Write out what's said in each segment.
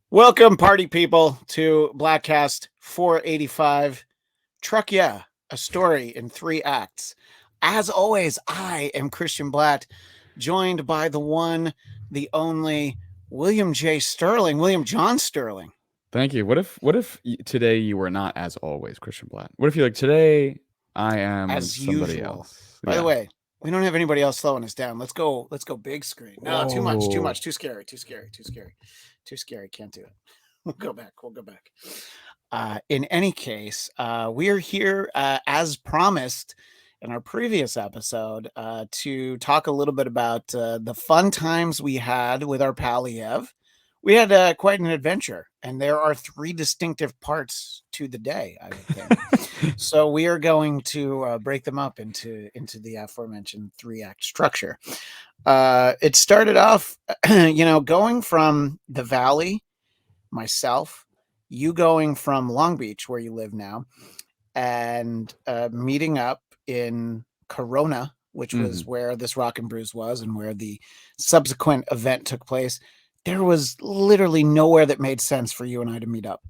Welcome, party people, to Bladtcast 485. Truck Yeah, a story in 3 acts. As always, I am Christian Blatt, joined by the one, the only William J. Sterling, William John Sterling. Thank you. What if today you were not as always, Christian Blatt? What if you're like today I am As somebody usual. else? By the Yeah. way, we don't have anybody else slowing us down. Let's go big screen. No, too much, Whoa. too scary, too scary. Can't do it. We'll go back. In any case, we are here as promised in our previous episode to talk a little bit about the fun times we had with our pal Liev. We had quite an adventure, and there are 3 distinctive parts to the day, I would think. So we are going to break them up into the aforementioned 3-act structure. It started off, going from the valley, myself, you going from Long Beach, where you live now, and meeting up in Corona, which was Mhm. where this Rock and Brews was and where the subsequent event took place. There was literally nowhere that made sense for you and I to meet up,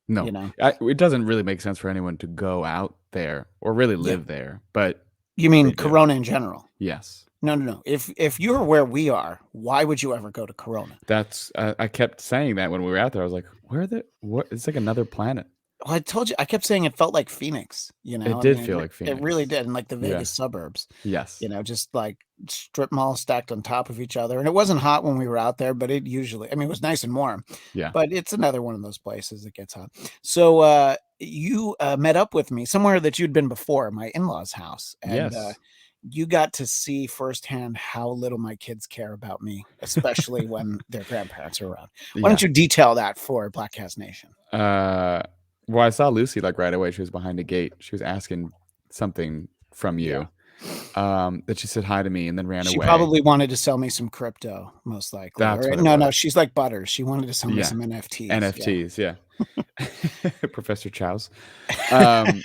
you No, know? it doesn't really make sense for anyone to go out there or really Yeah. live there, but You mean they do. Corona in general? Yes. No. If you're where we are, why would you ever go to Corona? That's I kept saying that when we were out there. I was like, what? It's like another planet. Well, I told you, I kept saying it felt like Phoenix, It I did mean, feel like it really Phoenix. did. And like the Yeah. Vegas suburbs, Yes. just like strip malls stacked on top of each other. And it wasn't hot when we were out there, but it usually, I mean, it was nice and warm, Yeah. but it's another one of those places that gets hot. So, you met up with me somewhere that you'd been before, my in-laws' house. And, Yes. you got to see firsthand how little my kids care about me, especially when their grandparents are around. Why don't Yeah. you detail that for Black Cast Nation? Uh, well, I saw Lucy like right away. She was behind a gate. She was asking something from Yeah. you. That she said hi to me and then ran She away. probably wanted to sell me some crypto, most likely. That's Or what it no, was. she's like Butters. She wanted to sell me Yeah, some NFTs. Yeah. NFTs. Yeah, Professor Chow's. Um,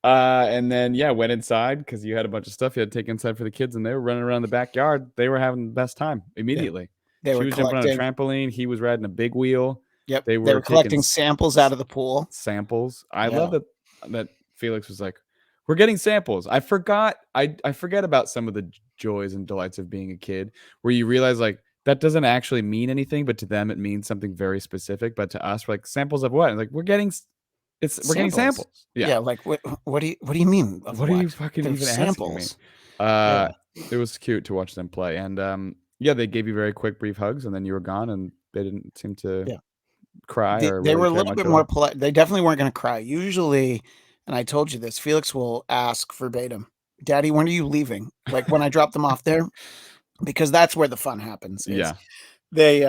and then yeah, went inside because you had a bunch of stuff you had to take inside for the kids, and they were running around the backyard. They were having the best time Yeah. immediately. They She were was jumping on a collecting. trampoline. He was riding a big wheel. Yep. They They were were taking collecting samples out of the pool. samples. I love Yeah. that Felix was like, "We're getting samples." I forget about some of the joys and delights of being a kid, where you realize like that doesn't actually mean anything, but to them it means something very specific. But to us, we're like samples of what? And like we're getting Samples. samples. Yeah. Yeah. Like what do you mean of What are you what? fucking They're even asking me? samples. Uh, Yeah. it was cute to watch them play, and yeah, they gave you very quick, brief hugs, and then you were gone, and they didn't seem to Yeah. cry or They really were a care little much bit at more all. polite. They definitely weren't going to cry. Usually, and I told you this, Felix will ask verbatim, Daddy, when are you leaving? Like when I drop them off there, because that's where the fun happens is Yeah, they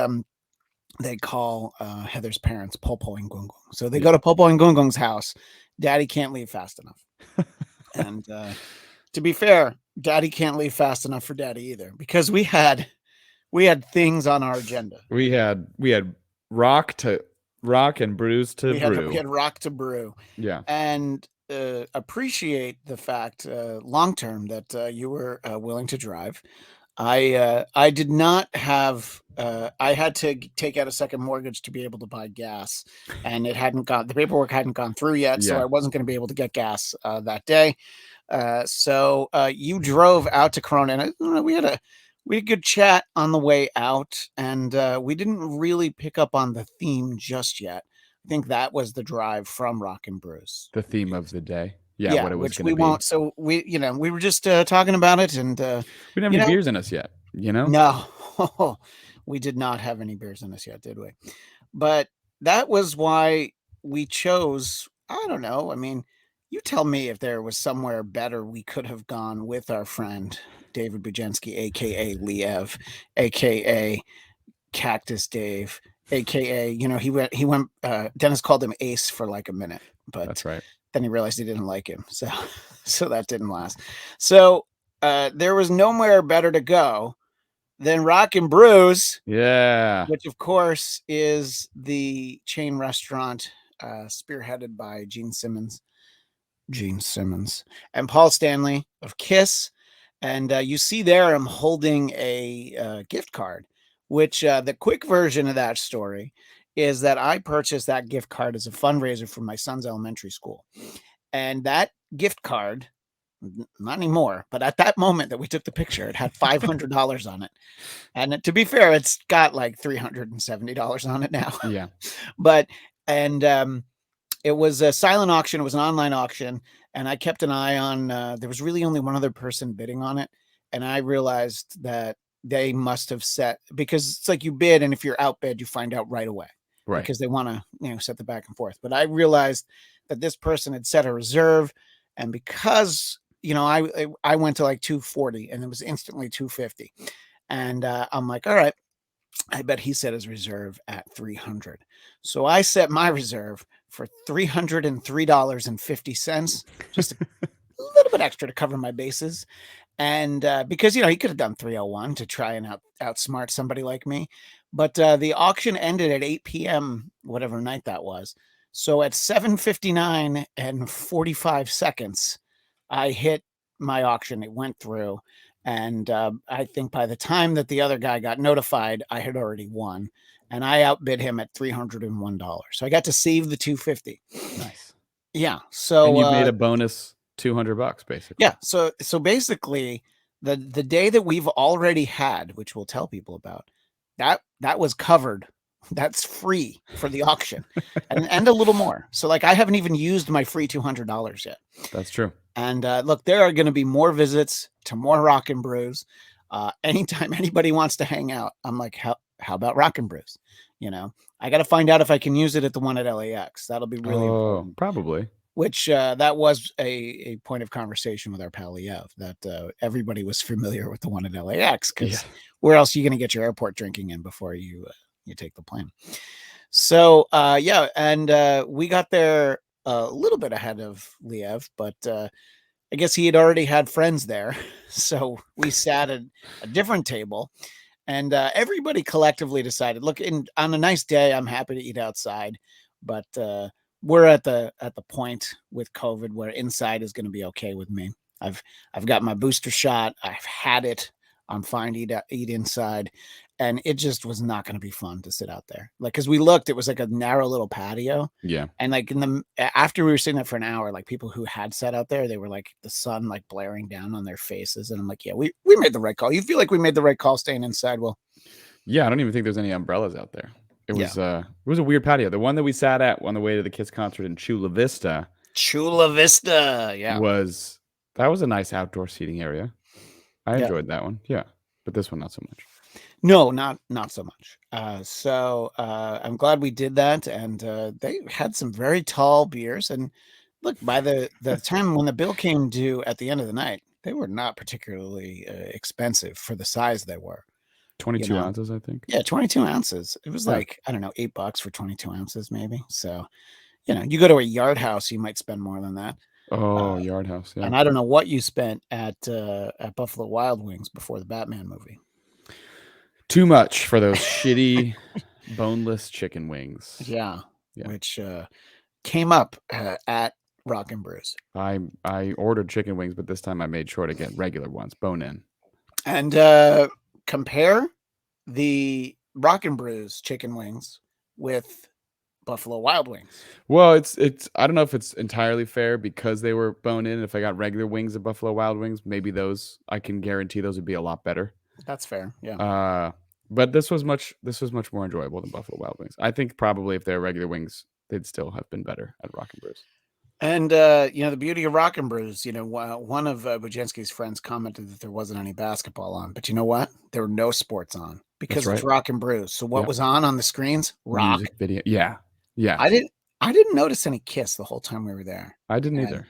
they call Heather's parents Popo and Gung Gung. So they yeah. go to Popo and Gung Gung's house. Daddy can't leave fast enough. And to be fair, Daddy can't leave fast enough for Daddy either, because we had things on our agenda. We had rock to rock and brews to We brew. had rock to brew, Yeah. and appreciate the fact long term that you were willing to drive. I did not have. I had to take out a second mortgage to be able to buy gas, and the paperwork hadn't gone through yet, so Yeah. I wasn't going to be able to get gas that day. So you drove out to Corona, and we had a good chat on the way out, and we didn't really pick up on the theme just yet. I think that was the drive from Rock and Brews. The theme of the day. Yeah, Yeah, what it was which going to we be. won't. So we were just talking about it, and We didn't have you any know, beers in us yet, you know? no, we did not have any beers in us yet, did we? But that was why we chose. I don't know. I mean, you tell me if there was somewhere better we could have gone with our friend David Bujenski, aka Liev, aka Cactus Dave, aka he went. Dennis called him Ace for like a minute, but That's right. then he realized he didn't like him, so so that didn't last. So there was nowhere better to go than Rock and Brews, Yeah. which of course is the chain restaurant spearheaded by Gene Simmons, and Paul Stanley of Kiss. And you see there, I'm holding a gift card, which the quick version of that story is that I purchased that gift card as a fundraiser for my son's elementary school. And that gift card, not anymore, but at that moment that we took the picture, it had $500 on it. And to be fair, it's got like $370 on it now. Yeah. But, and it was a silent auction. It was an online auction. And I kept an eye on, there was really only one other person bidding on it. And I realized that they must have set, because it's like you bid, and if you're outbid, you find out right away. Right. Because they want to, set the back and forth. But I realized that this person had set a reserve, and because I went to like 240, and it was instantly 250, and I'm like, all right, I bet he set his reserve at 300. So I set my reserve for $303.50, just a little bit extra to cover my bases. And because he could have done 301 to try and outsmart somebody like me, but the auction ended at 8 p.m. whatever night that was. So at 7:59 and 45 seconds, I hit my auction. It went through, and I think by the time that the other guy got notified, I had already won, and I outbid him at $301. So I got to save the 250. Nice. Yeah. So and you made a bonus $200 basically. Yeah. So basically, the day that we've already had, which we'll tell people about, that was covered. That's free for the auction, and a little more. So like I haven't even used my free $200 yet. That's true. And look, there are going to be more visits to more Rock and Brews. Anytime anybody wants to hang out, I'm like, how about Rock and Brews? I got to find out if I can use it at the one at LAX. That'll be really important. Probably. Which that was a point of conversation with our pal Liev, that everybody was familiar with the one at LAX, because where else are you going to get your airport drinking in before you take the plane? So and we got there a little bit ahead of Liev, but I guess he had already had friends there, so we sat at a different table, and everybody collectively decided, look, on a nice day, I'm happy to eat outside, but we're at the point with COVID where inside is going to be okay with me. I've got my booster shot. I've had it. I'm fine to eat inside, and it just was not going to be fun to sit out there. Like, because we looked, it was like a narrow little patio. Yeah. And like after we were sitting there for an hour, like people who had sat out there, they were like the sun like blaring down on their faces, and I'm like, yeah, we made the right call. You feel like we made the right call staying inside? Well, yeah, I don't even think there's any umbrellas out there. It was a weird patio. The one that we sat at on the way to the Kiss concert in Chula Vista. Yeah. That was a nice outdoor seating area. I enjoyed that one. Yeah. But this one, not so much. No, not so much. So I'm glad we did that. And they had some very tall beers. And look, by the time when the bill came due at the end of the night, they were not particularly expensive for the size they were. 22 ounces, I think. Yeah, 22 ounces. It was like, I don't know, $8 for 22 ounces, maybe. So, you go to a Yard House, you might spend more than that. Oh, Yard House, yeah. And I don't know what you spent at Buffalo Wild Wings before the Batman movie. Too much for those shitty boneless chicken wings. Yeah. Which came up at Rock and Brews. I ordered chicken wings, but this time I made sure to get regular ones, bone in. And compare the Rock and Brews chicken wings with Buffalo Wild Wings. Well, it's I don't know if it's entirely fair because they were bone in. If I got regular wings at Buffalo Wild Wings, maybe those, I can guarantee those would be a lot better. That's fair. Yeah. But this was much more enjoyable than Buffalo Wild Wings. I think probably if they're regular wings, they'd still have been better at Rock and Brews. And the beauty of Rock and Brews, one of Bujenski's friends commented that there wasn't any basketball on, but you know what? There were no sports on because it's Rock and Brews. So what was on the screens? Rock. Music video. Yeah. Yeah. I didn't notice any Kiss the whole time we were there. I didn't either.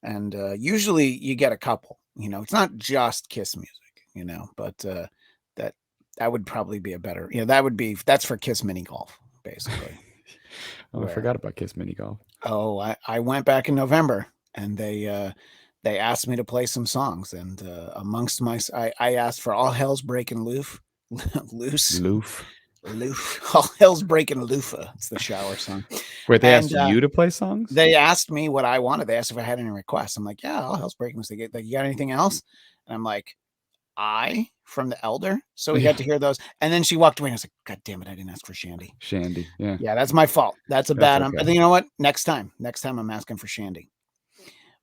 And usually you get a couple. It's not just Kiss music, but that would probably be a better. That's for Kiss mini golf, basically. I forgot about Kiss mini golf. Oh, I went back in November, and they asked me to play some songs, and amongst I asked for All Hell's Breaking Loose. All Hell's Breaking Loofah. It's the shower song. Wait, they asked you to play songs? They asked me what I wanted. They asked if I had any requests. I'm like, yeah, All Hell's Breaking Loose. They you got anything else? And I'm like, eye from the elder, so we Yeah. got to hear those. And then she walked away, and I was like, "God damn it, I didn't ask for Shandy." Shandy. Yeah. Yeah, that's my fault. That's a That's bad. okay. But you know what? Next time, I'm asking for Shandy.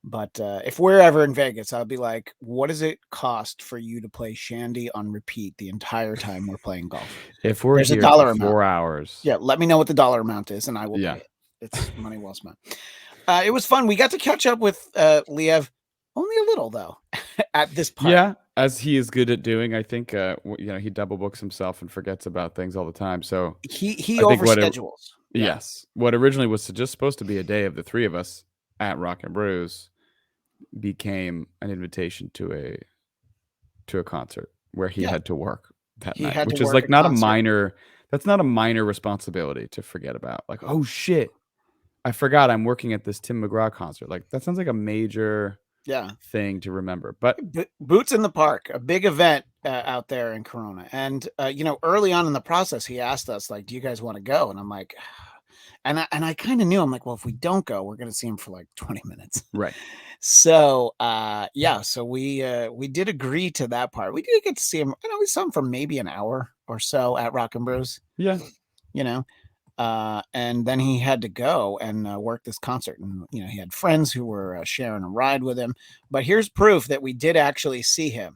But if we're ever in Vegas, I'll be like, "What does it cost for you to play Shandy on repeat the entire time we're playing golf?" If we're There's a here for dollar amount. 4 hours. Yeah, let me know what the dollar amount is, and I will Yeah. pay it. It's money well spent. It was fun. We got to catch up with Liev, only a little though, at this part. Yeah, as he is good at doing, I think he double books himself and forgets about things all the time. So He I think overschedules. Yeah. yes, what originally was just supposed to be a day of the three of us at Rock and Brews became an invitation to a concert where he Yeah. had to work that He night, had to which is work like a not a concert. minor. That's not a minor responsibility to forget about. Like, oh shit, I forgot I'm working at this Tim McGraw concert. Like that sounds like a major Yeah. thing to remember. But Boots in the Park, a big event out there in Corona. And early on in the process, he asked us like, "Do you guys want to go?" And I'm like, and I kind of knew. I'm like, well, if we don't go, we're going to see him for like 20 minutes. right. So so we did agree to that part. We did get to see him. We saw him for maybe an hour or so at Rock and Brews. Yeah. And then he had to go and work this concert, and he had friends who were sharing a ride with him. But here's proof that we did actually see him.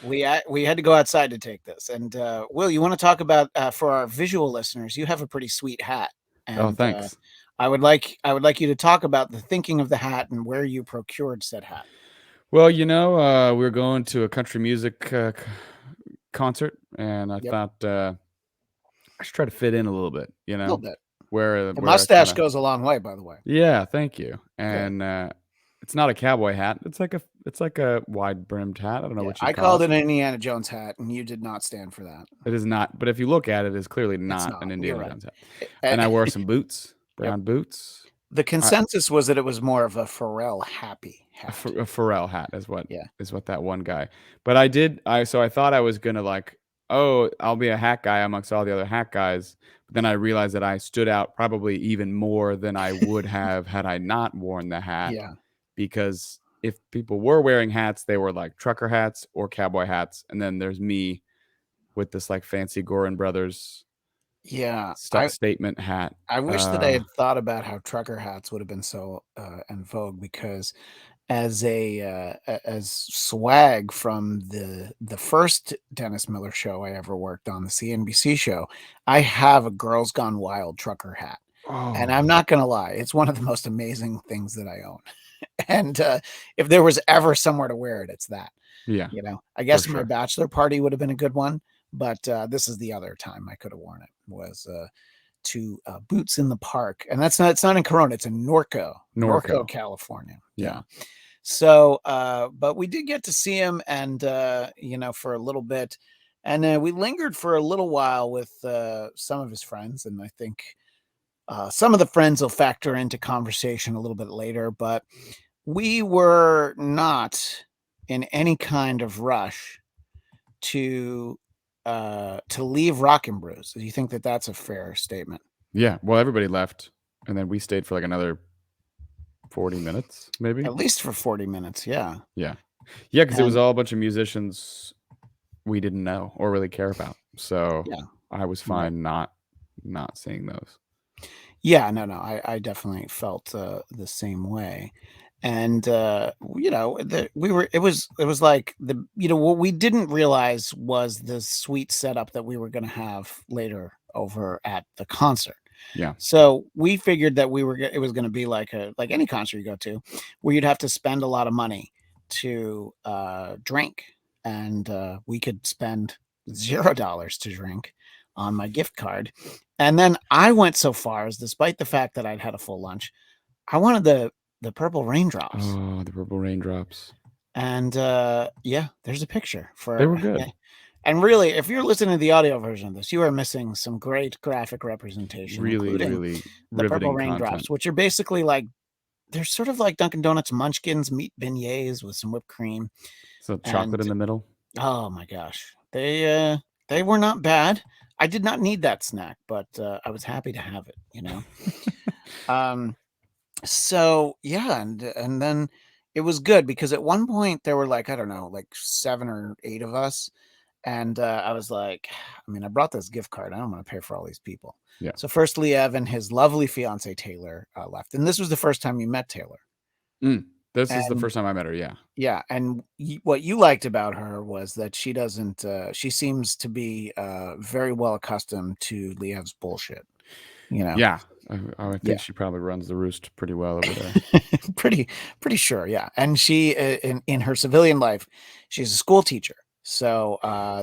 We had to go outside to take this. And Will, you want to talk about for our visual listeners? You have a pretty sweet hat, Oh, and thanks. I would like you to talk about the thinking of the hat and where you procured said hat. Well, we're going to a country music concert, and I Yep, thought I should try to fit in a little bit. a little bit. Where The where I kind mustache of goes a long way, by the way. yeah, thank you. Good. And it's not a cowboy hat. It's like a wide brimmed hat. I don't know Yeah, what I you'd call called it. it an Indiana Jones hat, and you did not stand for that. It is not, but if you look at it, it's clearly It's not an not. You're Indiana right. Jones hat. Uh, And I wore some boots, Yep. brown boots. The consensus was that it was more of a Pharrell happy hat. A Pharrell hat is what Yeah. that one guy. But I thought I was gonna like, oh, I'll be a hat guy amongst all the other hat guys. But then I realized that I stood out probably even more than I would have had I not worn the hat. Yeah. Because if people were wearing hats, they were like trucker hats or cowboy hats, and then there's me with this like fancy Gorin Brothers Yeah. statement hat. I wish that I had thought about how trucker hats would have been so in vogue, because as as swag from the first Dennis Miller show I ever worked on, the CNBC show, I have a Girls Gone Wild trucker hat. And I'm not going to lie, it's one of the most amazing things that I own. And if there was ever somewhere to wear it, it's that. Yeah. I guess my sure. bachelor party would have been a good one, but this is the other time I could have worn it, was to Boots in the Park. And it's not in Corona, it's in Norco, California. Yeah. So but we did get to see him, and for a little bit, and we lingered for a little while with some of his friends, and I think some of the friends will factor into conversation a little bit later, but we were not in any kind of rush to leave Rock and Brews. Do you think that that's a fair statement? Yeah. Well, everybody left, and then we stayed for like another 40 minutes, maybe. At least for 40 minutes, yeah. Yeah. Yeah, because it was all a bunch of musicians we didn't know or really care about. So Yeah. I was fine not seeing those. Yeah, no, I definitely felt the same way. And it was like what we didn't realize was the sweet setup that we were going to have later over at the concert. Yeah. So we figured that it was going to be like any concert you go to, where you'd have to spend a lot of money to drink, and we could spend $0 to drink on my gift card. And then I went so far as, despite the fact that I'd had a full lunch, I wanted the purple raindrops. Oh, the purple raindrops. And there's a picture for They were good. And really, if you're listening to the audio version of this, you are missing some great graphic representation, Really, including really the purple riveting raindrops, content. which are basically like, they're sort of like Dunkin' Donuts Munchkins meat beignets with some whipped cream. So chocolate in the middle. Oh my gosh, they were not bad. I did not need that snack, but I was happy to have it. So yeah, and then it was good because at one point there were like, I don't know, like 7 or 8 of us. And I was like, I mean, I brought this gift card. I don't want to pay for all these people. Yeah. So first, Liev and his lovely fiance Taylor left, and this was the first time you met Taylor. This is the And first time I met her. Yeah. yeah, and what you liked about her was that she doesn't. She seems to be very well accustomed to Liev's bullshit. You know. Yeah. I Yeah. think she probably runs the roost pretty well over there. pretty sure, yeah. And she in her civilian life, she's a school teacher. So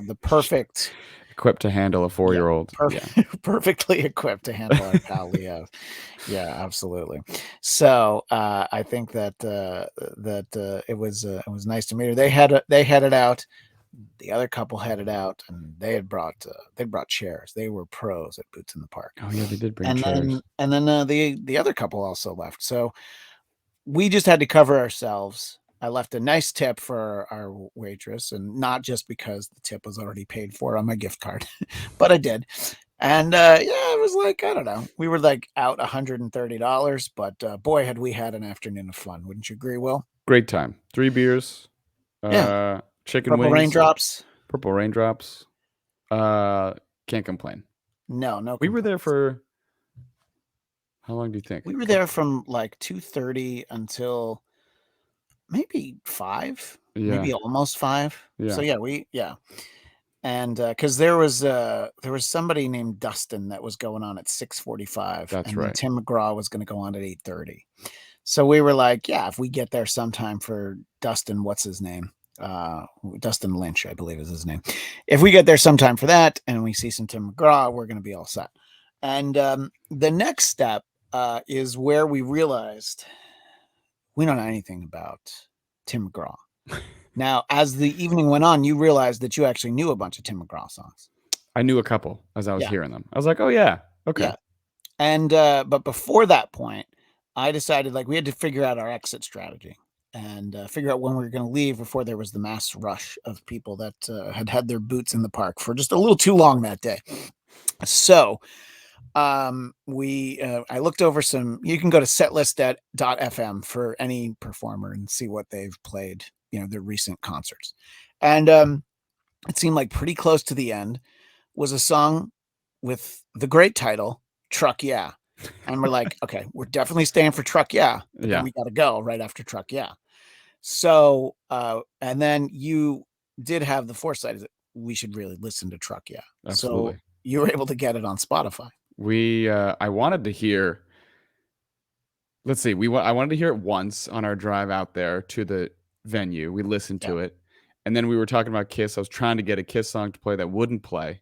the perfect Equipped to handle a 4-year-old. Yeah. perfectly equipped to handle our pal Liev. Yeah, absolutely. So I think that it was nice to meet her. They headed out. The other couple headed out, and they brought chairs. They were pros at Boots in the Park. Oh yeah, they did bring And chairs. then the other couple also left. So we just had to cover ourselves. I left a nice tip for our waitress, and not just because the tip was already paid for on my gift card, but I did. And yeah, it was like, I don't know, we were like out $130, but boy, had we had an afternoon of fun. Wouldn't you agree, Will? Great time. 3 beers. Yeah. Chicken Purple wings. raindrops. Purple raindrops. Can't complain. No. We were there complaints. for how long do you think? We were there from like 2:30 until maybe 5, Yeah. maybe almost 5. Yeah. So yeah. And because there was somebody named Dustin that was going on at 6:45, That's and then right. Tim McGraw was going to go on at 8:30. So we were like, yeah, if we get there sometime for Dustin, what's his name? Dustin Lynch, I believe is his name. If we get there sometime for that, and we see some Tim McGraw, we're going to be all set. And the next step is where we realized we don't know anything about Tim McGraw. Now, as the evening went on, you realized that you actually knew a bunch of Tim McGraw songs. I knew a couple as I was Yeah. hearing them. I was like, oh yeah, okay. Yeah. And but before that point, I decided like we had to figure out our exit strategy and figure out when we were going to leave before there was the mass rush of people that had their boots in the park for just a little too long that day. So I looked over some. You can go to setlist.fm for any performer and see what they've played, their recent concerts. And it seemed like pretty close to the end was a song with the great title Truck Yeah. And we're like, okay, we're definitely staying for Truck Yeah, but then we got to go right after Truck Yeah. So and then you did have the foresight that we should really listen to Truck Yeah. Absolutely. So you were able to get it on Spotify. I wanted to hear. Let's see. I wanted to hear it once on our drive out there to the venue. We listened to it, and then we were talking about Kiss. I was trying to get a Kiss song to play that wouldn't play,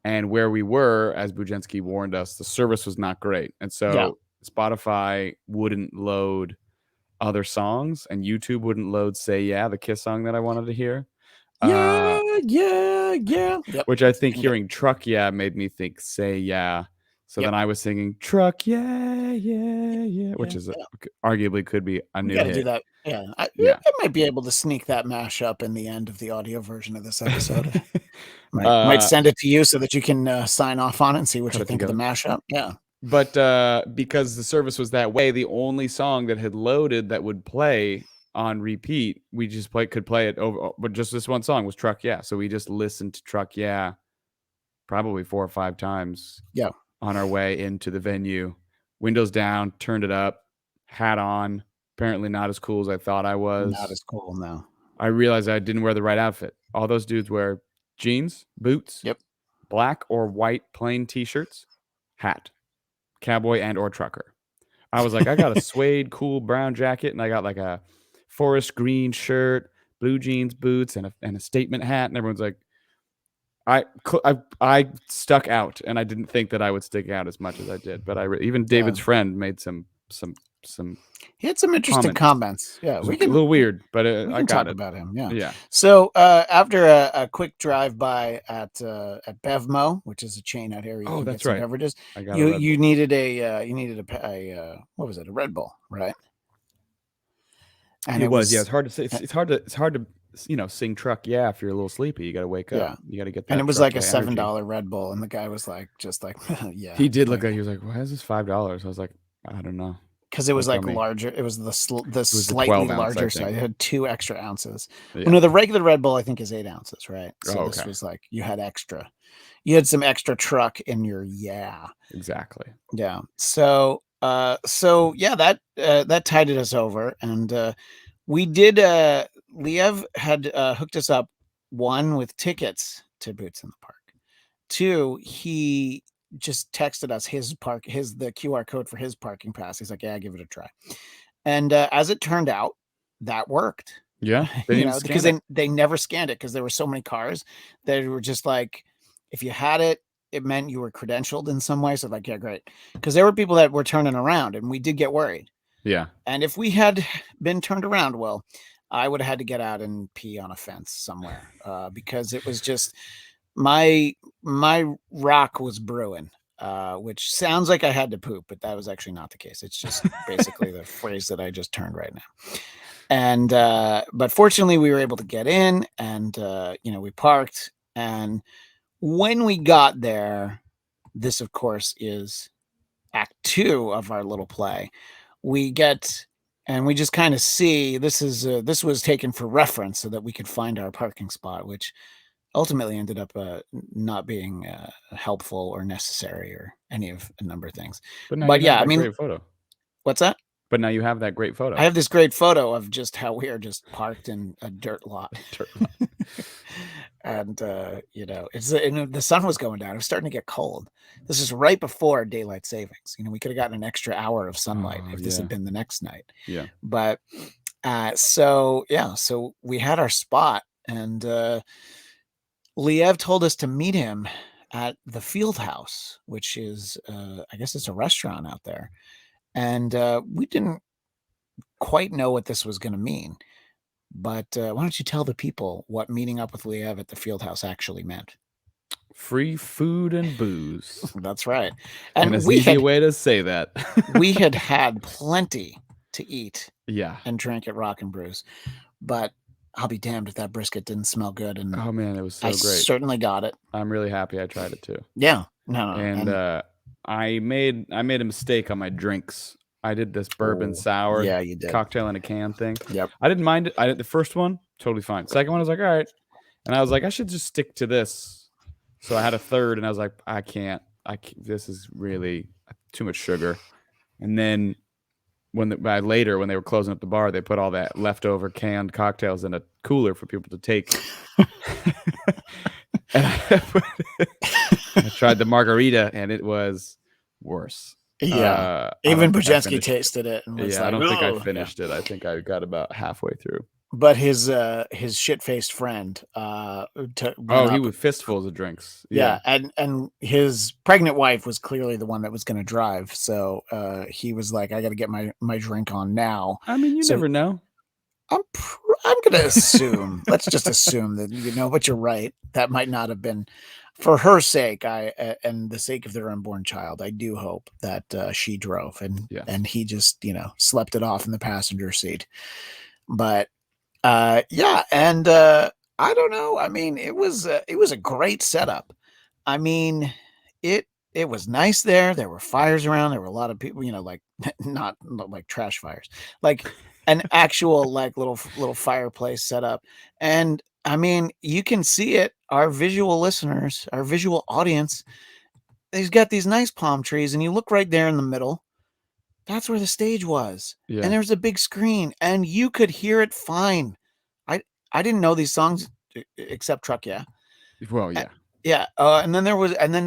and where we were, as Bujenski warned us, the service was not great, and so Spotify wouldn't load other songs, and YouTube wouldn't load "Say Yeah," the Kiss song that I wanted to hear. Yeah. Yep. Which I think hearing "Truck Yeah" made me think "Say Yeah." So then I was singing "Truck Yeah, which is arguably could be a new hit. Got to do that. Yeah, I might be able to sneak that mashup in the end of the audio version of this episode. might send it to you so that you can sign off on it and see what you think of the mashup. Yeah. But because the service was that way, the only song that had loaded that would play on repeat, we just could play it over, but just this one song was Truck Yeah. So we just listened to Truck Yeah probably 4 or 5 times. Yeah. On our way into the venue, windows down, turned it up, hat on. Apparently not as cool as I thought I was. Not as cool, no. I realized I didn't wear the right outfit. All those dudes wear jeans, boots, black or white plain t-shirts, hat, cowboy and or trucker. I was like, I got a suede cool brown jacket, and I got like a forest green shirt, blue jeans, boots, and a statement hat, and everyone's like, I stuck out, and I didn't think that I would stick out as much as I did. But even David's friend made some. He had some interesting comments. Yeah, we can, a little weird, but I got talk it about him. Yeah. Yeah. So after a quick drive by at Bevmo, which is a chain out here, you that's right. Beverages. You needed a what was it? A Red Bull, right? And it was It's hard to say. It's hard to sing Truck Yeah if you're a little sleepy. You got to wake up. You got to get that. And it was like a $7 Red Bull, and the guy was like, just like, yeah. He did look like he was like, why is this $5? I was like, I don't know. because it was Don't tell like me. larger. It was the It was the slightly 12 ounce, I larger think. size. It had 2 extra ounces. Well, Yeah. no, the regular Red Bull I think is 8 ounces, right? So Oh, this okay. was like you had extra. You had some extra truck in your Exactly. yeah. So yeah, that tided us over, and we did. Liev had hooked us up, one with tickets to Boots in the Park. Two, he just texted us the QR code for his parking pass. He's like, "Yeah, give it a try." And as it turned out, that worked. Yeah. They didn't even Because scan it. they never scanned it because there were so many cars. They were just like, if you had it, it meant you were credentialed in some way. So like, yeah, great. Because there were people that were turning around, and we did get worried. Yeah. And if we had been turned around, well, I would have had to get out and pee on a fence somewhere because it was just my rock was brewing, which sounds like I had to poop, but that was actually not the case. It's just basically the phrase that I just turned right now. And but fortunately, we were able to get in, and we parked. And when we got there, this of course is Act 2 of our little play. We get and we just kind of see this was taken for reference so that we could find our parking spot, which ultimately ended up not being helpful or necessary or any of a number of things. But now But you have yeah, I that mean, great photo. what's that? But now you have that great I photo. have this great photo of just how we are just parked in a dirt lot. Dirt lot. And the sun was going down. It was starting to get cold. This is right before daylight savings. We could have gotten an extra hour of sunlight Oh, if this yeah. had been the next night. Yeah. But so we had our spot, and Liev told us to meet him at the Field House, which is I guess it's a restaurant out there. And we didn't quite know what this was going to mean. But why don't you tell the people what meeting up with Liev at the Field House actually meant? Free food and booze. That's right. And And as easy a way to say that. we had plenty to eat Yeah. and drink at Rock and Brews, but I'll be damned if that brisket didn't smell good. And Oh man, it was so I great. certainly got it. I'm really happy I tried it too. Yeah. No. And I made a mistake on my drinks. I did this bourbon Oh, sour yeah, you did. cocktail in a can thing. Yep. I didn't mind it. I did the first one, totally fine. Second one, I was like, all right. And I was like, I should just stick to this. So I had a third, and I was like, I can't. This is really too much sugar. And then later, when they were closing up the bar, they put all that leftover canned cocktails in a cooler for people to take. And I tried the margarita, and it was worse. Yeah. I don't Even think I Bujenski finished tasted it and was Yeah, like, I don't think I "Ugh." Yeah. finished it. I think I got about halfway through. But his shit-faced friend went Oh, he up. was fistfuls of drinks. Yeah, Yeah. and his pregnant wife was clearly the one that was going to drive. So he was like, "I got to get my drink on now." I mean, you So never know. I'm going to assume. Let's just assume that but you're right. That might not have been for her sake. And the sake of their unborn child. I do hope that she drove Yes. and he just slept it off in the passenger seat. But yeah, and I don't know. I mean, it was a great setup. I mean, it was nice there. There were fires around. There were a lot of people, like not like trash fires, like an actual like little fireplace set up. And I mean, you can see it. Our visual listeners, our visual audience, he's got these nice palm trees, and you look right there in the middle. That's where the stage was. Yeah. And there was a big screen, and you could hear it fine. I didn't know these songs except Truck Yeah. Well, yeah. Yeah, and then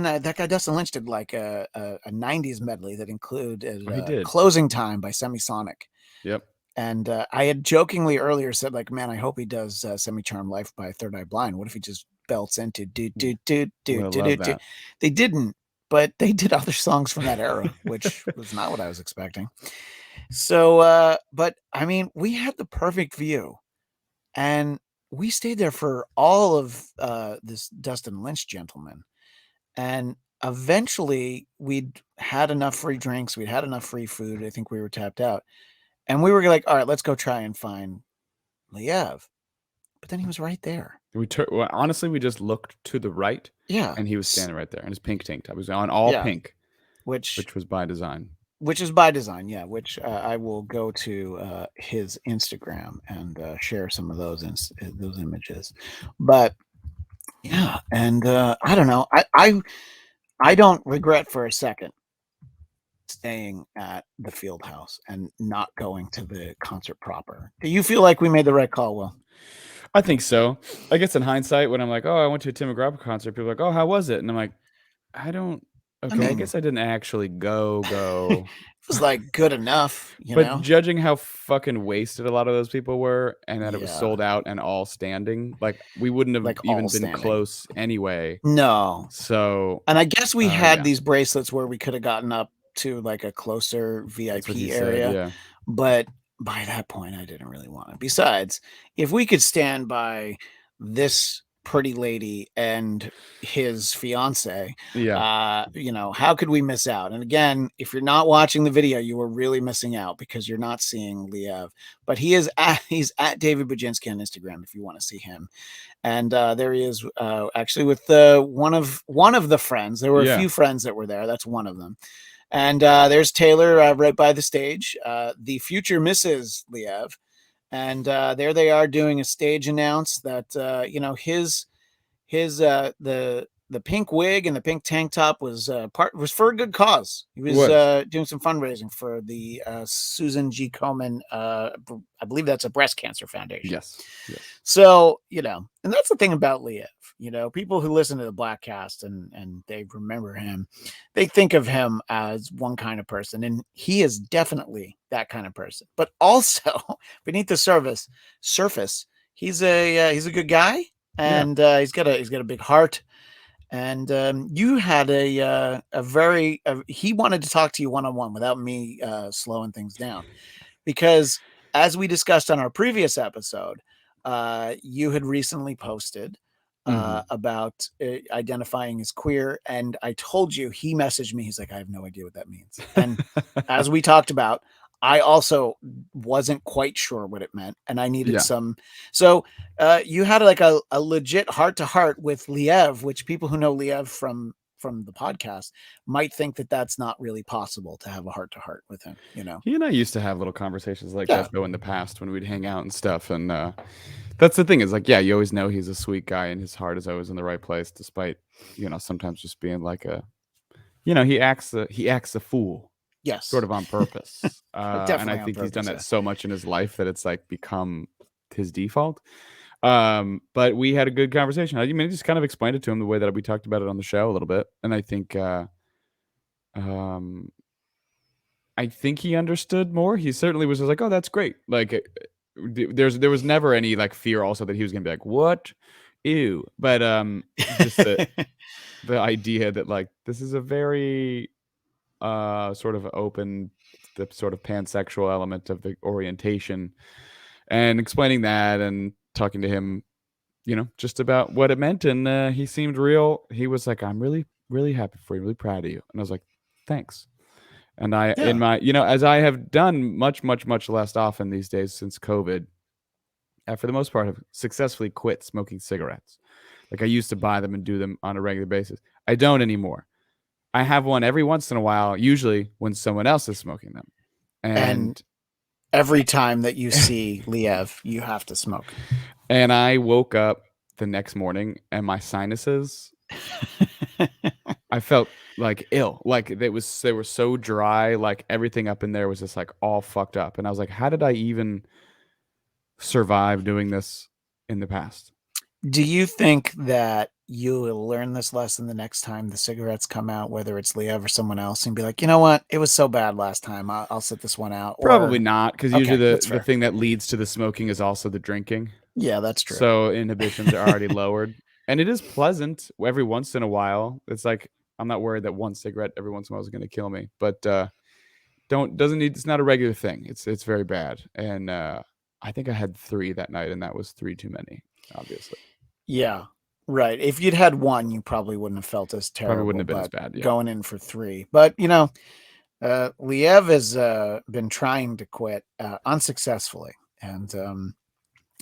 that guy Dustin Lynch did like a 90s medley that included he did. Closing Time by Semisonic. Yep. And I had jokingly earlier said, like, man, I hope he does Semi-Charmed Life by Third Eye Blind. What if he just belts into do do do do do do do? They didn't, but they did other songs from that era, which was not what I was expecting. So, but I mean, we had the perfect view, and we stayed there for all of this Dustin Lynch gentleman. And eventually we'd had enough free drinks. We'd had enough free food. I think we were tapped out. And we were like, all right, let's go try and find Liev. But then he was right there. Honestly, we just looked to the right. Yeah. And he was standing right there in his pink tank top. He was on all pink, which was by design. which is by design, yeah. Which I will go to his Instagram and share some of those images. But yeah, and I don't know. I don't regret for a second staying at the field house and not going to the concert proper. Do you feel like we made the right call, Will? I think so. I guess in hindsight, when I'm like, oh, I went to a Tim McGraw concert, people are like, oh, how was it? And I'm like, I don't. I Okay, I mean, guess I didn't actually it go. was like good enough, you But know? judging how fucking wasted a lot of those people were, and that it was Yeah, sold out and all standing, like we wouldn't have like all even been standing. close anyway. No. So, And I guess we had yeah, these bracelets where we could have gotten up to like a closer that's what he VIP said. area, Yeah, but by that point I didn't really want it. Besides, if we could stand by this pretty lady and his fiance, yeah, how could we miss out? And again, if you're not watching the video, you are really missing out because you're not seeing Liev. But he's at David Bujinski on Instagram if you want to see him. And there he is, actually with one of the friends. There were a yeah. few friends that were there. That's one of them. And there's Taylor right by the stage, the future Mrs. Liev, and there they are doing a stage announce that his the pink wig and the pink tank top was for a good cause. He It was was. doing some fundraising for the Susan G. Komen, I believe that's a breast cancer foundation. Yes, yes, So, and that's the thing about Liev. People who listen to the Bladtcast and they remember him, they think of him as one kind of person, and he is definitely that kind of person. But also, beneath the surface, he's a good guy, yeah. and he's got a big heart. And you had he wanted to talk to you one on one without me slowing things down, because as we discussed on our previous episode, you had recently posted Hmm. about identifying as queer, and I told you, he messaged me. He's like, I have no idea what that means. And as we talked about, I also wasn't quite sure what it meant, and I needed Yeah. some. So you had like a legit heart to heart with Liev, which people who know Liev from the podcast might think that that's not really possible to have a heart to heart with him. He and I used to have little conversations like Yeah. that though in the past when we'd hang out and stuff. And that's the thing is like, yeah, you always know he's a sweet guy and his heart is always in the right place, despite sometimes just being like he acts a fool, sort Yes. of on purpose. And I Definitely on think he's done purpose. that Yeah. so much in his life that it's like become his default. But we had a good conversation. I mean, I just kind of explained it to him the way that we talked about it on the show a little bit, and um, I think he understood more. He certainly was just like, "Oh, that's great." Like, there was never any like fear also that he was gonna be like, "What? Ew." But just the idea that like this is a very sort of open, the sort of pansexual element of the orientation, and explaining that and talking to him, just about what it meant, and he seemed real. He was like, "I'm really, really happy for you, really proud of you," and I was like, "Thanks." And I, in Yeah. my, as I have done much, much, much less often these days since COVID, for the most part, have successfully quit smoking cigarettes. Like I used to buy them and do them on a regular basis. I don't anymore. I have one every once in a while, usually when someone else is smoking them. And And every time that you see Liev, you have to smoke. and I woke up the next morning and my sinuses, I felt like ill. Like they were so dry, like everything up in there was just like all fucked up. And I was like, how did I even survive doing this in the past? Do you think that you will learn this lesson the next time the cigarettes come out, whether it's Liev or someone else, and be like, you know what? It was so bad last time. I'll sit this one out. Probably Or, not, because usually okay, the that's the fair. thing that leads to the smoking is also the drinking. Yeah, that's true. So inhibitions are already lowered. And it is pleasant every once in a while. It's like I'm not worried that one cigarette every once in a while is going to kill me. But don't doesn't need it's not a regular thing. It's very bad. And I think I had 3 that night, and that was 3 too many, obviously. Yeah, right. If you'd had one, you probably wouldn't have felt as Probably wouldn't terrible. have been as But bad, yeah. going in for 3, but Liev has been trying to quit unsuccessfully, and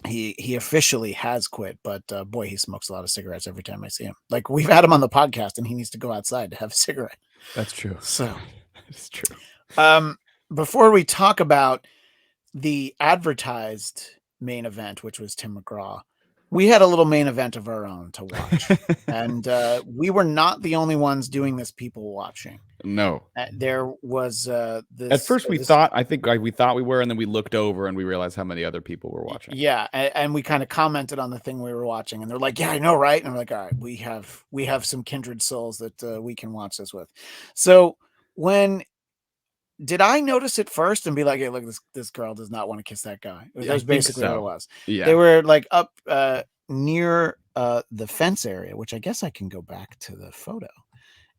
he officially has quit. But boy, he smokes a lot of cigarettes every time I see him. Like, we've had him on the podcast, and he needs to go outside to have a cigarette. That's true. So, It's true. Um, before we talk about the advertised main event, which was Tim McGraw, we had a little main event of our own to watch. And we were not the only ones doing this people watching. No. There was At this first we this thought, I think like we thought we were, and then we looked over and we realized how many other people were watching. yeah, and we kind of commented on the thing we were watching, and they're like, "Yeah, I know, right?" And I'm like, "All right, we have some kindred souls that we can watch this with." So when did I notice it first and be like, "Hey, look, this girl does not want to kiss that guy." That Yeah, I was think basically what it so. was. They Yeah. were like up near the fence area, which I guess I can go back to the photo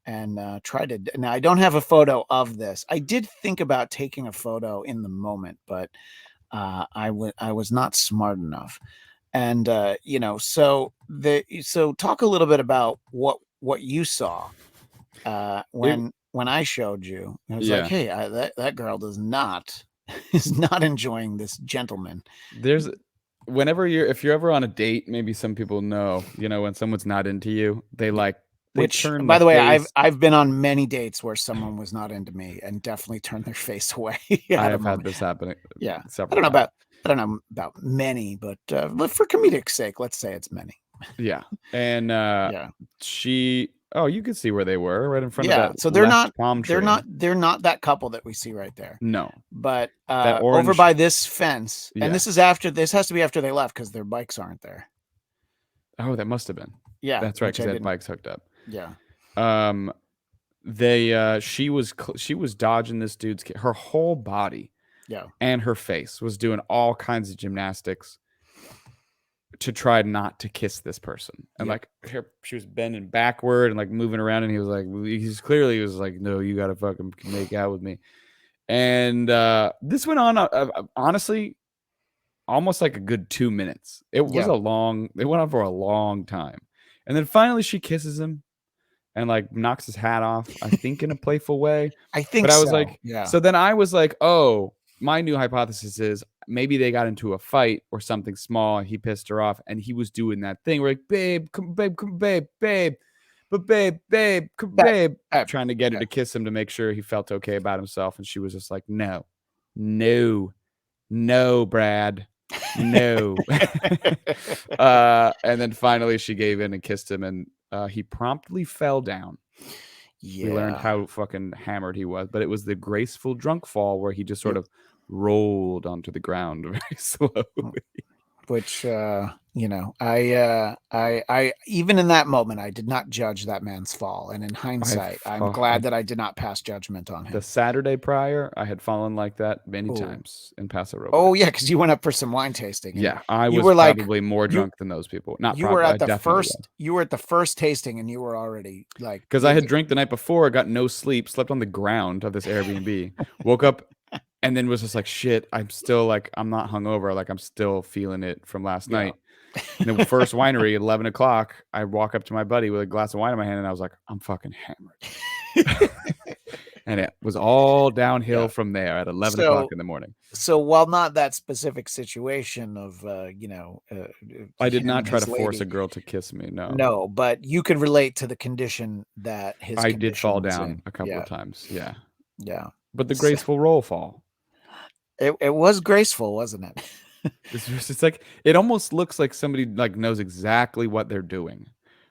and try to. Now I don't have a photo of this. I did think about taking a photo in the moment, but I was not smart enough. And so talk a little bit about what you saw It when I showed you. I was like, yeah. hey, that girl does not is not enjoying this gentleman. There's whenever if you're ever on a date, maybe some people know, when someone's not into you, they Which, turn by the the way, I've face. I've been on many dates where someone was not into me and definitely turned their face away I at a have had moment. this happen Yeah, I several don't know times. about many, but for comedic sake, let's say it's many. Yeah. And Yeah. you could see where they were right in front of Yeah, that so left palm tree. they're not that couple that we see right there. No. But That over orange by this fence, and yeah. this has to be after they left because their bikes aren't there. Oh, that must have been. Yeah, That's right, which because I they had didn't. bikes hooked up. Yeah, Um, she was dodging this dude's her whole body yeah, and her face was doing all kinds of gymnastics to try not to kiss this person. And yeah. like she was bending backward and like moving around, and he was like, no, you gotta fucking make out with me. And this went on honestly almost like a good 2 minutes. It Yeah. went on for a long time. And then finally she kisses him and like knocks his hat off, I think in a playful way. I think But I was so. like, Yeah, so then I was like, oh, my new hypothesis is maybe they got into a fight or something small. And he pissed her off, and he was doing that thing where like, babe, come, babe, come, babe, but babe, come, that, babe, that trying to get her yeah. to kiss him to make sure he felt okay about himself. And she was just like, no, no, no, Brad, no. And then finally she gave in and kissed him, and he promptly fell down. We learned Yeah. how fucking hammered he was, but it was the graceful drunk fall where he just sort Yep. of rolled onto the ground very slowly. Which I even in that moment I did not judge that man's fall, and in hindsight I'm glad that I did not pass judgment on The him. Saturday prior, I had fallen like that many Oh, times in Paso oh Robles. yeah, because you went up for some wine tasting, and Yeah, I you was were like probably more you drunk than those people. Not you were probably, I at the definitely was. first you were at the first tasting, and you were already like Because I had drank the night before, got no sleep, slept on the ground of this Airbnb, woke up, and then was just like, shit, I'm still like, I'm not hungover. Like, I'm still feeling it from last yeah. night. And the first winery, 11 o'clock, I walk up to my buddy with a glass of wine in my hand, and I was like, I'm fucking hammered. And it was all downhill Yeah. from there at 11 o'clock So in the morning. so while not that specific situation of I did him not and try his to force a lady, girl to kiss me. No, no, but you could relate to the condition that his I did fall condition was down in. a couple Yeah, of times. Yeah. yeah. But the So, graceful roll fall. it was graceful, wasn't it? It's like it almost looks like somebody like knows exactly what they're doing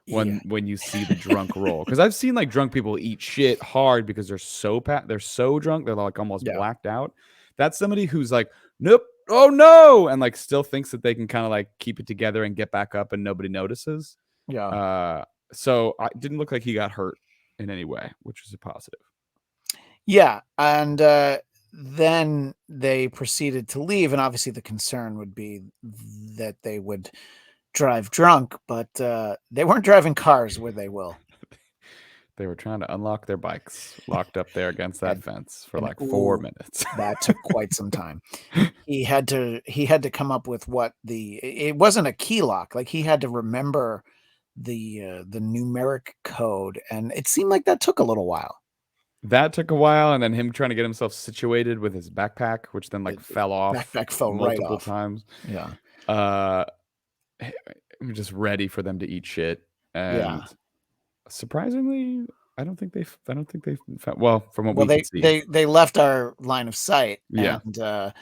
Yeah, when you see the drunk roll. Because I've seen like drunk people eat shit hard because they're so drunk they're like almost yeah, blacked out. That's somebody who's like, nope, oh no, and like still thinks that they can kind of like keep it together and get back up and nobody notices. yeah. So I didn't look like he got hurt in any way, which was a positive. Yeah, and then they proceeded to leave, and obviously the concern would be that they would drive drunk, but they weren't driving cars, were they, Will? They were trying to unlock their bikes, locked up there against that And fence for and like 4 ooh, minutes. that took quite some time. He had to come up with what it wasn't a key lock, like, he had to remember the numeric code, and it seemed like that took a little while. That took a while, and then him trying to get himself situated with his backpack, which then like The fell off backpack fell right multiple off. times. Yeah. Uh, I'm just ready for them to eat shit, Yeah. and surprisingly, I don't think they. I don't think they. Well, from what Well, we they could see. they they left our line of sight, Yeah. and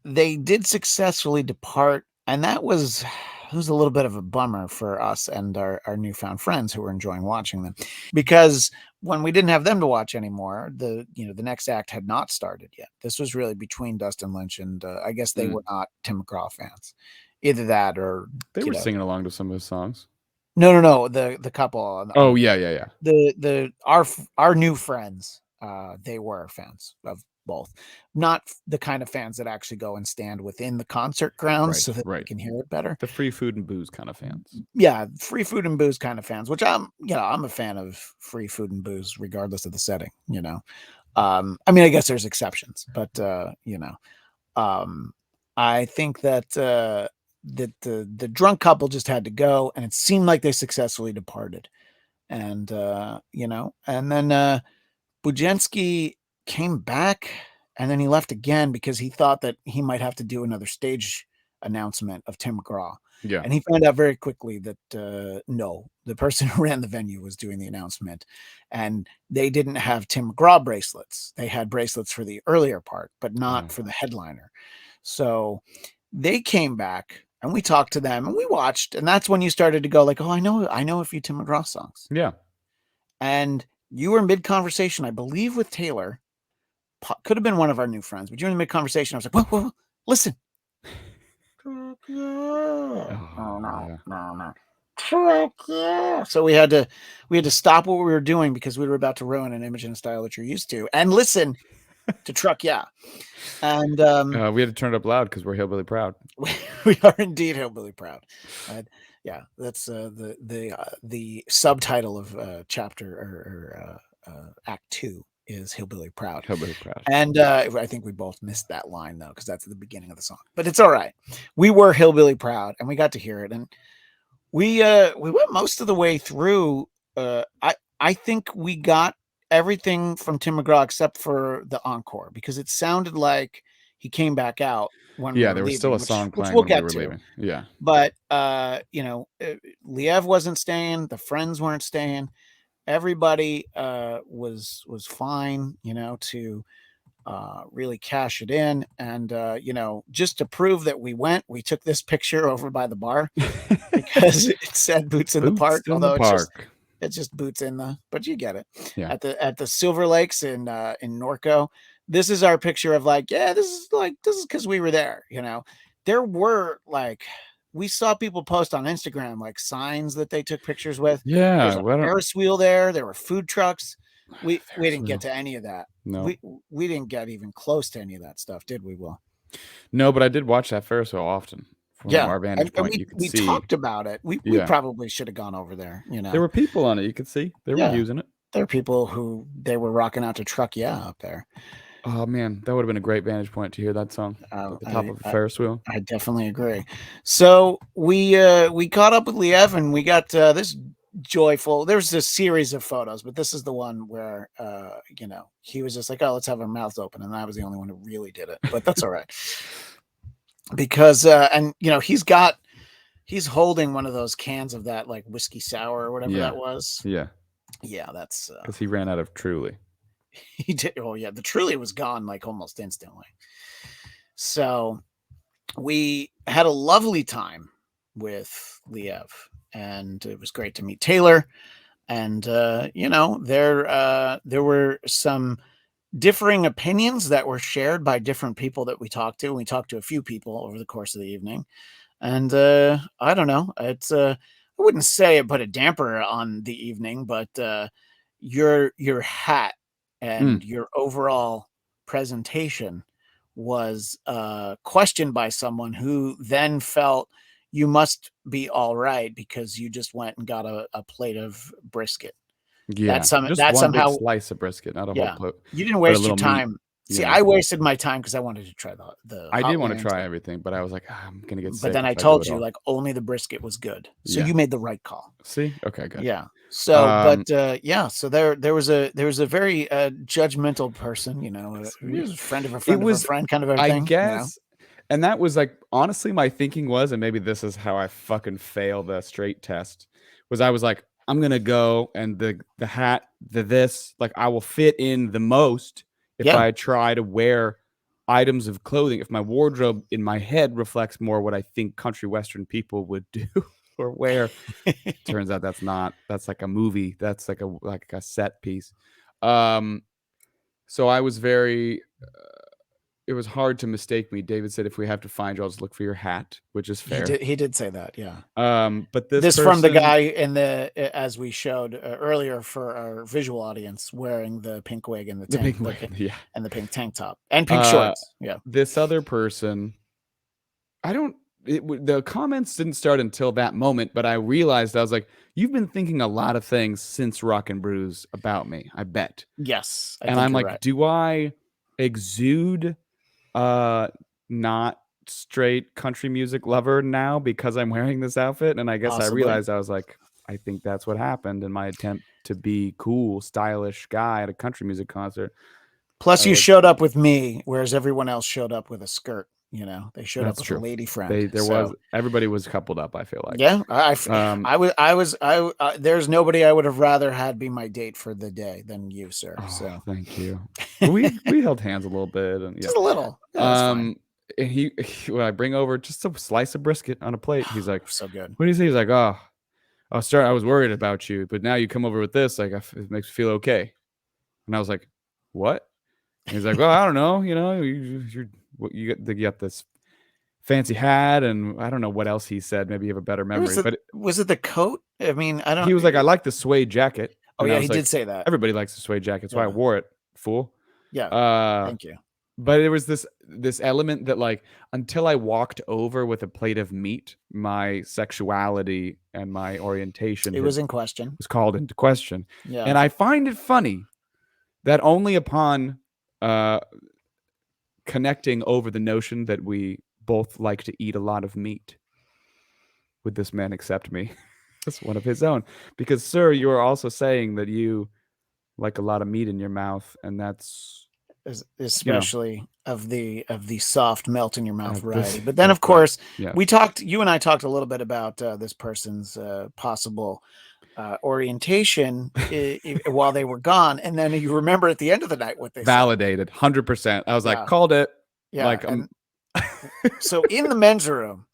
they did successfully depart, and that was it was a little bit of a bummer for us and our newfound friends who were enjoying watching them, because when we didn't have them to watch anymore, the next act had not started yet. This was really between Dustin Lynch and I guess they Mm. were not Tim McGraw fans, either that or They you were know singing along to some of his songs. no the couple on Oh the yeah, yeah, yeah. our new friends, they were fans of both, not the kind of fans that actually go and stand within the concert grounds Right, so that they right. can hear it better. The free food and booze kind of fans. Yeah, free food and booze kind of fans, which I'm a fan of free food and booze regardless of the setting. I mean, I guess there's exceptions, but um, I think that the drunk couple just had to go, and it seemed like they successfully departed. And and then Bujenski came back, and then he left again because he thought that he might have to do another stage announcement of Tim McGraw. Yeah. And he found out very quickly that no, the person who ran the venue was doing the announcement, and they didn't have Tim McGraw bracelets. They had bracelets for the earlier part, but not for the headliner. So they came back, and we talked to them, and we watched, and that's when you started to go like, oh, I know a few Tim McGraw songs. Yeah. And you were mid conversation, I believe, with Taylor. Could have been one of our new friends, but you were in mid conversation. I was like, whoa, listen. Oh, no. So we had to stop what we were doing because we were about to ruin an image and a style that you're used to, and listen to Truck Yeah. And we had to turn it up loud because we're hillbilly proud. we are indeed hillbilly proud. Yeah, that's the subtitle of chapter or act 2 is Hillbilly Proud. Hillbilly proud. And I think we both missed that line though, because that's at the beginning of the song. But it's all right. We were hillbilly proud, and we got to hear it, and we went most of the way through. I think we got everything from Tim McGraw except for the encore, because it sounded like he came back out when we were there was leaving, still a song which playing we'll when we get were to. leaving. Yeah. But Liev wasn't staying, the friends weren't staying. Everybody was fine, to really cash it in. And just to prove that we took this picture over by the bar because it said Boots in the Park, although it's just Boots in the, but you get it. Yeah. At the Silver Lakes in Norco. This is our picture of like, yeah, this is because we were there. There were we saw people post on Instagram like signs that they took pictures with. Yeah. There's a Ferris wheel there. There were food trucks. We didn't get to any of that. No. We didn't get even close to any of that stuff, did we, Will? No, but I did watch that Ferris wheel often. From our vantage point, you could we see. talked about it. We probably should have gone over there. There were people on it. You could see they were using it. There are people who they were rocking out to Truck Yeah up there. Oh man, that would have been a great vantage point to hear that song at the top of a Ferris wheel. I definitely agree. So we caught up with Liev, and we got this joyful. There's a series of photos, but this is the one where he was just like, oh, let's have our mouths open, and I was the only one who really did it, but that's all right. Because he's holding one of those cans of that like whiskey sour or whatever that was. Yeah, that's because he ran out of Truly. He did. Oh yeah, the Truly was gone like almost instantly. So we had a lovely time with Liev, and it was great to meet Taylor. And there were some differing opinions that were shared by different people that we talked to. We talked to a few people over the course of the evening, and I don't know. It's I wouldn't say it put a damper on the evening, but your hat and your overall presentation was questioned by someone who then felt you must be all right because you just went and got a plate of brisket. Yeah, that's one somehow big slice of brisket, not a whole plate. You didn't waste your time. See, I wasted my time because I wanted to try the I did want to try everything, but I was like, I'm gonna get sick. But then I told you like only the brisket was good, so you made the right call. See, okay, good. Yeah. So, so there was a very judgmental person, he was a friend of a friend of a friend, kind of a thing. I guess, and that was like honestly my thinking was, and maybe this is how I fucking failed the straight test, was I was like, I'm gonna go and the hat, the this, like I will fit in the most if Yeah. I try to wear items of clothing. If my wardrobe in my head reflects more what I think country western people would do or wear. Turns out that's not. That's like a movie. That's like a set piece. Um, so I was very. It was hard to mistake me. David said, "If we have to find you, I'll just look for your hat," which is He fair. did. He did say that. Yeah. But this This from the person, guy in the as we showed earlier for our visual audience, wearing the pink wig and the the tank, big way, yeah. and the pink tank top and pink Uh, shorts. Yeah. this other person, I don't. The comments didn't start until that moment, but I realized I was like, "You've been thinking a lot of things since Rock and Brews about me. I bet." Yes, I And think I'm you're like, right. "Do I exude uh not straight country music lover now because I'm wearing this outfit?" And I guess I Possibly. realized I was like, I think that's what happened in my attempt to be cool, stylish guy at a country music concert. I Plus, was you like, showed up with me, whereas everyone else showed up with a skirt. They showed up that's with a true. lady friend. There was So everybody was coupled up, I feel like. yeah, Um there's nobody I would have rather had be my date for the day than you, sir. oh, So thank you. We held hands a little bit and yeah. just a little. Yeah, that's fine. And when I bring over just a slice of brisket on a plate, he's like, So good. "What do you say?" He's like, "Oh, I was worried about you, but now you come over with this, like it makes me feel okay." And I was like, "What?" And he's like, "Well, I don't know. You got this fancy hat, and I don't know what else he said. Maybe you have a better memory." But Was it the coat? I mean, I don't. he was like, "I like the suede jacket," Oh and I yeah, he was did like, say that. "Everybody likes the suede jacket, so I Yeah, wore it, fool." yeah. Uh, Thank you. but it was this element that like until I walked over with a plate of meat, my sexuality and my orientation It was in question. was called into question. Yeah. And I find it funny that only upon uh, connecting over the notion that we both like to eat a lot of meat would this man accept me as one of his own. Because, sir, you are also saying that you like a lot of meat in your mouth, and that's you know Especially of the soft melt in your mouth this variety. But then, of that's right. course, Yes. you and I talked a little bit about this person's possible orientation while they were gone, and then you remember at the end of the night what they said. Validated 100%. I was like, Yeah, called it. yeah. Like And so in the men's room,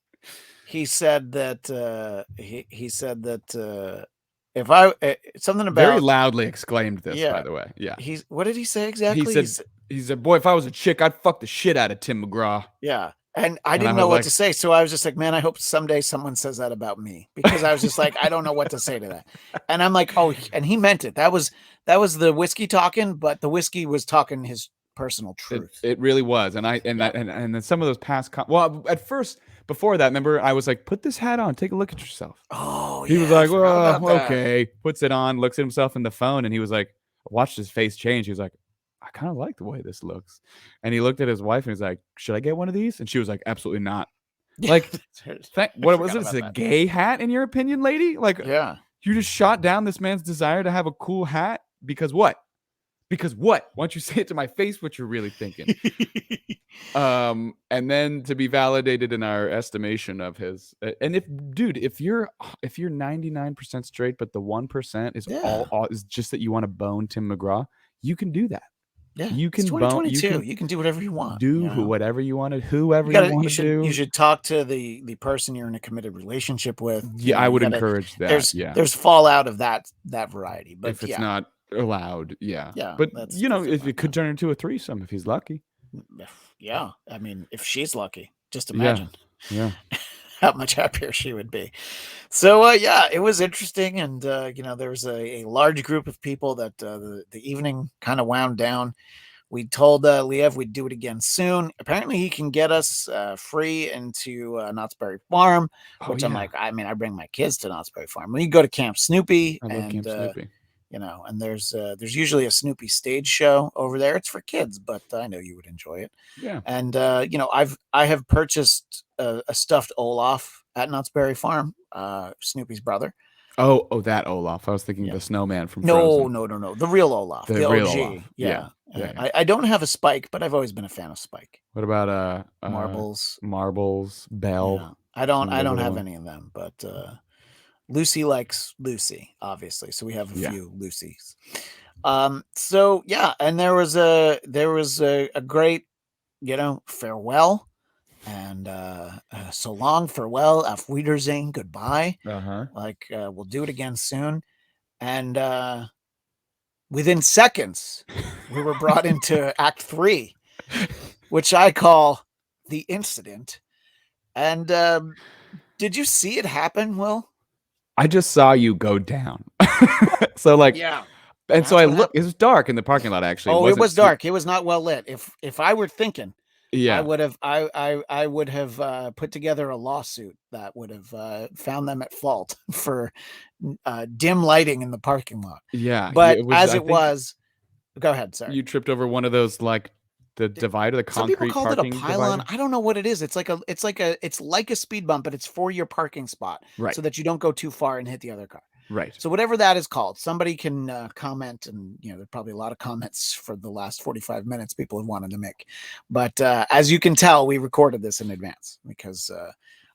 he said that he said that if I something very about loudly exclaimed this, by yeah, the way. Yeah. he's what did he say He exactly? said he said, "Boy, if I was a chick, I'd fuck the shit out of Tim McGraw." Yeah. And I And I didn't was know what like, to say. So I was just like, man, I hope someday someone says that about me, because I was just like, I don't know what to say to that. And I'm like, oh, and he meant it. That was the whiskey talking, but the whiskey was talking his personal truth. it really was. And Yeah. and then some of those past well, at first before that, remember I was like, "Put this hat on, take a look at yourself." Oh He was yeah, I like, forgot "Well, about that. okay." Puts it on, looks at himself in the phone, and he was like, I watched his face change. He was like, "I kind of like the way this looks." And he looked at his wife and he's like, "Should I get one of these?" And she was like, "Absolutely not." Yeah, Like, I what was forgot this? about A that. gay hat in your opinion, lady? Like, Yeah. you just shot down this man's desire to have a cool hat because what? Because what? Why don't you say it to my face what you're really thinking? And then to be validated in our estimation of his and if you're 99% straight, but the 1% is Yeah. all is just that you want to bone Tim McGraw, you can do that. Yeah. You It's can bone, you 2022. can You can do whatever you want, do whatever you want to, whoever You you gotta want to you do. should talk to the person you're in a committed relationship with. Yeah, I You would gotta encourage that. Yeah. there's fallout of that variety. But If it's yeah, not allowed, yeah. yeah, But that's perfectly if fine. it could turn into a threesome if he's lucky. Yeah. I mean, if she's lucky, just Yeah. imagine Yeah. how much happier she would be. So yeah, it was interesting, and there was a large group of people that the evening kind of wound down. We told Liev we'd do it again soon. Apparently, he can get us free into Knott's Berry Farm, Oh which I'm yeah. like, I mean, I bring my kids to Knott's Berry Farm. We go to Camp Snoopy, I love and Camp Snoopy. and there's usually a Snoopy stage show over there. It's for kids, but I know you would enjoy it. Yeah. And I have purchased a stuffed Olaf at Knott's Berry Farm, Snoopy's brother. Oh, that Olaf. I was thinking Yeah. the snowman from No, Frozen. no. The real Olaf, The the real OG. Olaf. Yeah. Yeah. I don't have a Spike, but I've always been a fan of Spike. What about Marbles. Marbles, Yeah. Belle, I some of don't those other have ones? any of them, but Lucy likes Lucy, obviously. So we have a Yeah. few Lucys. So yeah, and there was a great, farewell, and so long, farewell, auf Wiedersehen, goodbye. Uh-huh. Like, we'll do it again soon. And within seconds, we were brought into Act 3, which I call the incident. And did you see it happen, Will? I just saw you go down. So like, Yeah, and so that's I what look, happened. it was dark in the parking lot actually. It Oh, it wasn't was su- dark. It was not well lit. If I were thinking, I Yeah. would have I would have put together a lawsuit that would have found them at fault for dim lighting in the parking lot. Yeah. But It was, as I it think was, go ahead. Sorry. you tripped over one of those, like the divider, the Some people concrete called it a parking pylon. divider. I don't know what it is. It's like a speed bump, but it's for your parking spot Right. so that you don't go too far and hit the other car. Right. So whatever that is called, somebody can comment, and there's probably a lot of comments for the last 45 minutes people have wanted to make. But as you can tell, we recorded this in advance because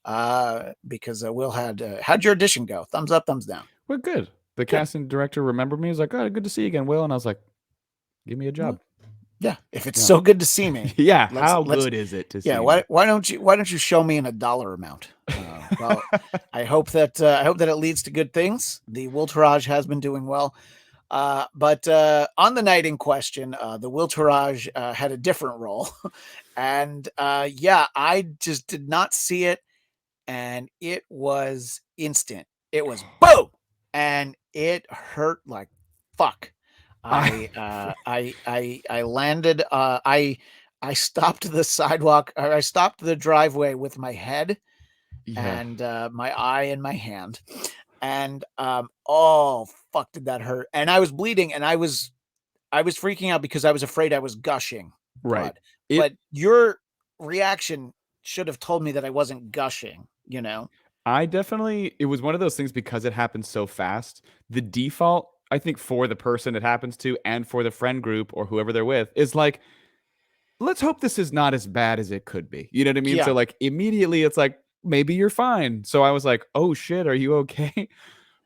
Will how'd your audition go? Thumbs up, thumbs down. Well, good. The Good. casting director remembered me. He was like, "Oh, good to see you again, Will." And I was like, "Give me a job." Yeah. If it's Yeah. so good to see me, Yeah. let's How let's good is it to yeah. see me? Why don't you show me in a dollar amount? Well, I hope that it leads to good things. The Wiltourage has been doing well. But on the night in question, the Wiltourage had a different role. And yeah, I just did not see it. And it was instant. It was boom. And it hurt like fuck. I I landed. I stopped the sidewalk. Or I stopped the driveway with my head yeah. and my eye in my hand, and oh fuck, did that hurt? And I was bleeding, and I was freaking out because I was afraid I was gushing Right. blood. It But your reaction should have told me that I wasn't gushing. I definitely, it was one of those things because it happened so fast. The default, I think, for the person it happens to and for the friend group or whoever they're with is like, let's hope this is not as bad as it could be. You know what I mean? So Yeah. like immediately it's like, maybe you're fine. So I was like, oh shit, are you okay?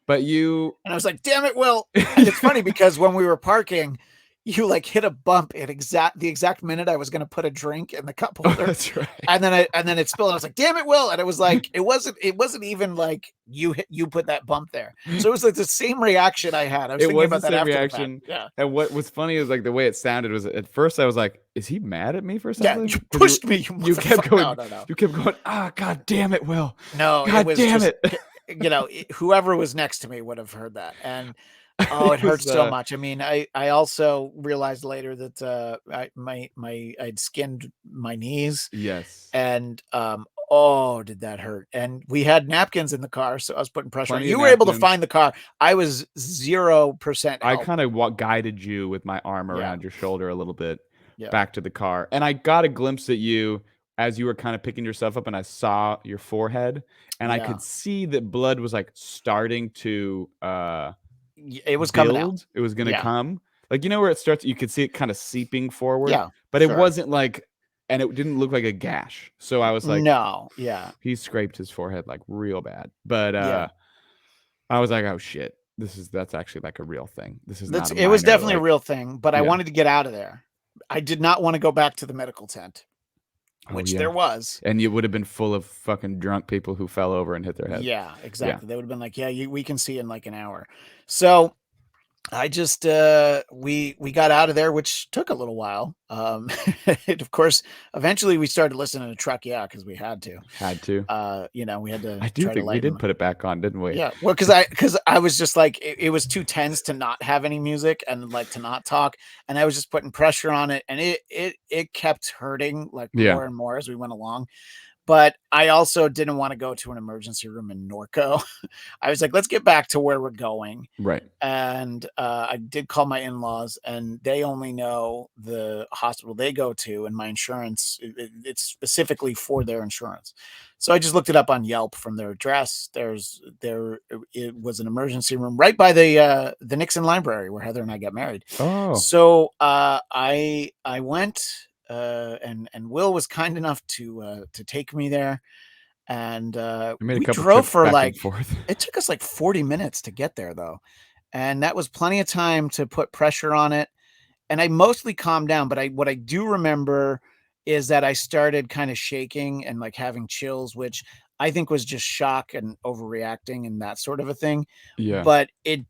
But you And I was like, damn it, Will. And it's funny because when we were parking, you like hit a bump at the exact minute I was going to put a drink in the cup holder. That's right. And then it spilled. And I was like, damn it, Will. And it was like, it wasn't even like you put that bump there. So it was like the same reaction I had. I was It thinking was the about that same after the fact. reaction. Yeah. And what was funny is like the way it sounded was at first I was like, is he mad at me for Yeah. something? You 'Cause pushed me. you kept motherfucker. going, No. you kept going, ah, god damn it, Will. No, it God was damn just, it. whoever was next to me would have heard that. And oh, it It hurts was so much. I mean, I also realized later that I'd skinned my knees, yes. and oh, did that hurt? And we had napkins in the car, so I was putting pressure on. Plenty of You were able to napkins. find the car. I was 0% I help. kind of guided you with my arm Yeah. around your shoulder a little bit Yeah. back to the car. And I got a glimpse at you as you were kind of picking yourself up and I saw your forehead and I Yeah. could see that blood was like starting to It was coming out. build. It was going to Yeah. come. Like, you know, where it starts, you could see it kind of seeping forward, Yeah. but it Sure. wasn't like, and it didn't look like a gash. So I was like, No. Yeah. he scraped his forehead like real bad. But Yeah. I was like, oh shit, that's actually like a real thing. This is not a It was minor, definitely a like, real thing, but I yeah. wanted to get out of there. I did not want to go back to the medical tent, Oh, which yeah. there was. And you would have been full of fucking drunk people who fell over and hit their head. Yeah, exactly. They would have been like, yeah, we can see in like an hour. So I just we got out of there, which took a little while. Of course, eventually we started listening to Truck Yeah, because we had to. Had to. We had to I do try to think we lighten. did put it back on, didn't we? Yeah, well, because I was just like, it was too tense to not have any music and like to not talk, and I was just putting pressure on it, and it kept hurting like Yeah. more and more as we went along. But I also didn't want to go to an emergency room in Norco. I was like, let's get back to where we're going. Right. And I did call my in-laws, and they only know the hospital they go to, and my insurance, it's specifically for their insurance. So I just looked it up on Yelp from their address. It was an emergency room right by the Nixon Library where Heather and I got married. Oh. So I went, and Will was kind enough to take me there. and I made a we couple drove trips for back and like, forth. it took us like 40 minutes to get there though, and that was plenty of time to put pressure on it. And I mostly calmed down, but what I do remember is that I started kind of shaking and like having chills, which I think was just shock and overreacting and that sort of a thing. Yeah. But it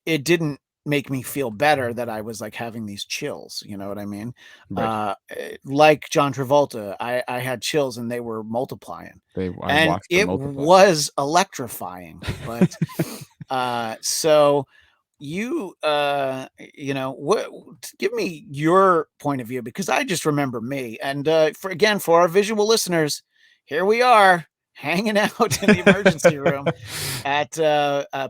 didn't make me feel better that I was like having these chills. You know what I mean? Right. Like John Travolta, I had chills and they were multiplying, I and watched them it multiply. was electrifying. But so you what, give me your point of view, because I just remember me. And for our visual listeners, here we are hanging out in the emergency room at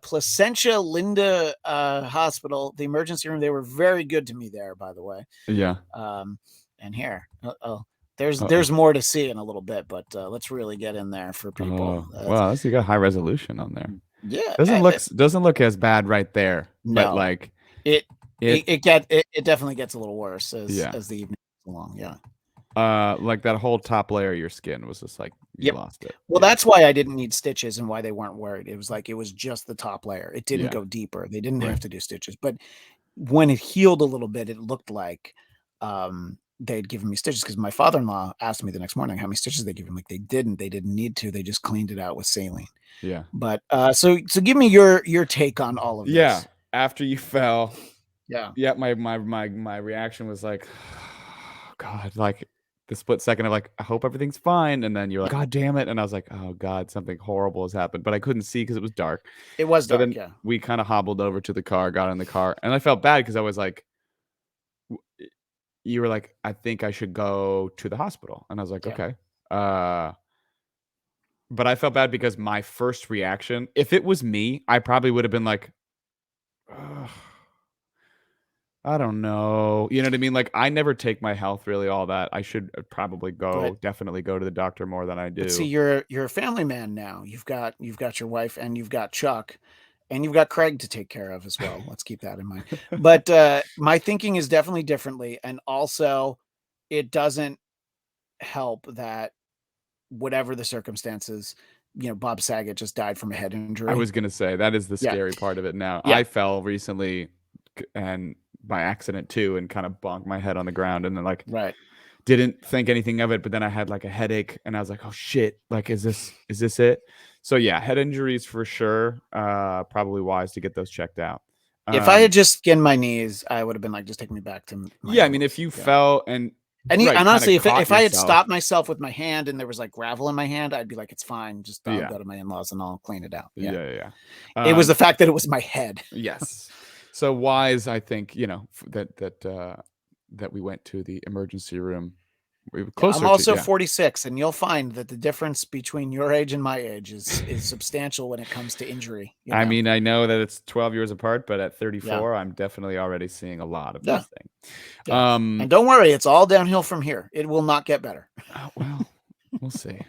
Placentia Linda Hospital, the emergency room. They were very good to me there, by the way. Yeah. And here, Uh-oh. there's more to see in a little bit, but let's really get in there for people. Oh, wow, you got high resolution on there. Yeah, Doesn't look as bad right there, but no, like it it it definitely gets a little worse yeah. as the evening goes along. Yeah. Like that whole top layer of your skin was just like you Yep. lost it. Well, Yeah. that's why I didn't need stitches and why they weren't worried. It was like it was just the top layer. It didn't Yeah. go deeper. They didn't Right. have to do stitches. But when it healed a little bit, it looked like they'd given me stitches, because my father-in-law asked me the next morning how many stitches they give him. Like they didn't. They didn't need to. They just cleaned it out with saline. Yeah. But so give me your take on all of Yeah. this. After you fell, Yeah. yeah, my reaction was like, God, like the split second of like, I hope everything's fine, and then you're like, God damn it, and I was like, oh God, something horrible has happened, but I couldn't see because it was dark. It was So dark, then yeah. we kind of hobbled over to the car, got in the car, and I felt bad because I was like, you were like, I think I should go to the hospital, and I was like, Yeah. okay. But I felt bad because my first reaction, if it was me, I probably would have been like, ugh, I don't know. You know what I mean? Like, I never take my health really all that. I should probably definitely go to the doctor more than I But see, do. you're a family man now. You've got your wife, and you've got Chuck, and you've got Craig to take care of as well. Let's keep that in mind. But my thinking is definitely differently, and also it doesn't help that whatever the circumstances, Bob Saget just died from a head I injury. was gonna say that is the Yeah, scary part of it now. yeah, I fell recently and by accident too, and kind of bonked my head on the ground, and then like right. didn't think anything of it, but then I had like a headache, and I was like, oh shit, like is this it? So yeah, head injuries for sure. Probably wise to get those checked out. If I had just skinned my knees, I would have been like, just take me back to my Yeah, I mean, if ambulance. you Yeah. fell and And right, kind of honestly, caught if I had yourself, stopped myself with my hand and there was like gravel in my hand, I'd be like, it's fine. Just I'll yeah, go to my in-laws and I'll clean it out. Yeah. yeah. It was the fact that it was my head. Yes. So wise, I think, that we went to the emergency room. We were Yeah, I'm closer to also 46, and you'll find that the difference between your age and my age is substantial when it comes to injury. I mean, I know that it's 12 years apart, but at Yeah. 34, I'm definitely already seeing a lot of Yeah. this thing. Yeah. And don't worry, it's all downhill from here. It will not get better. Well, we'll see.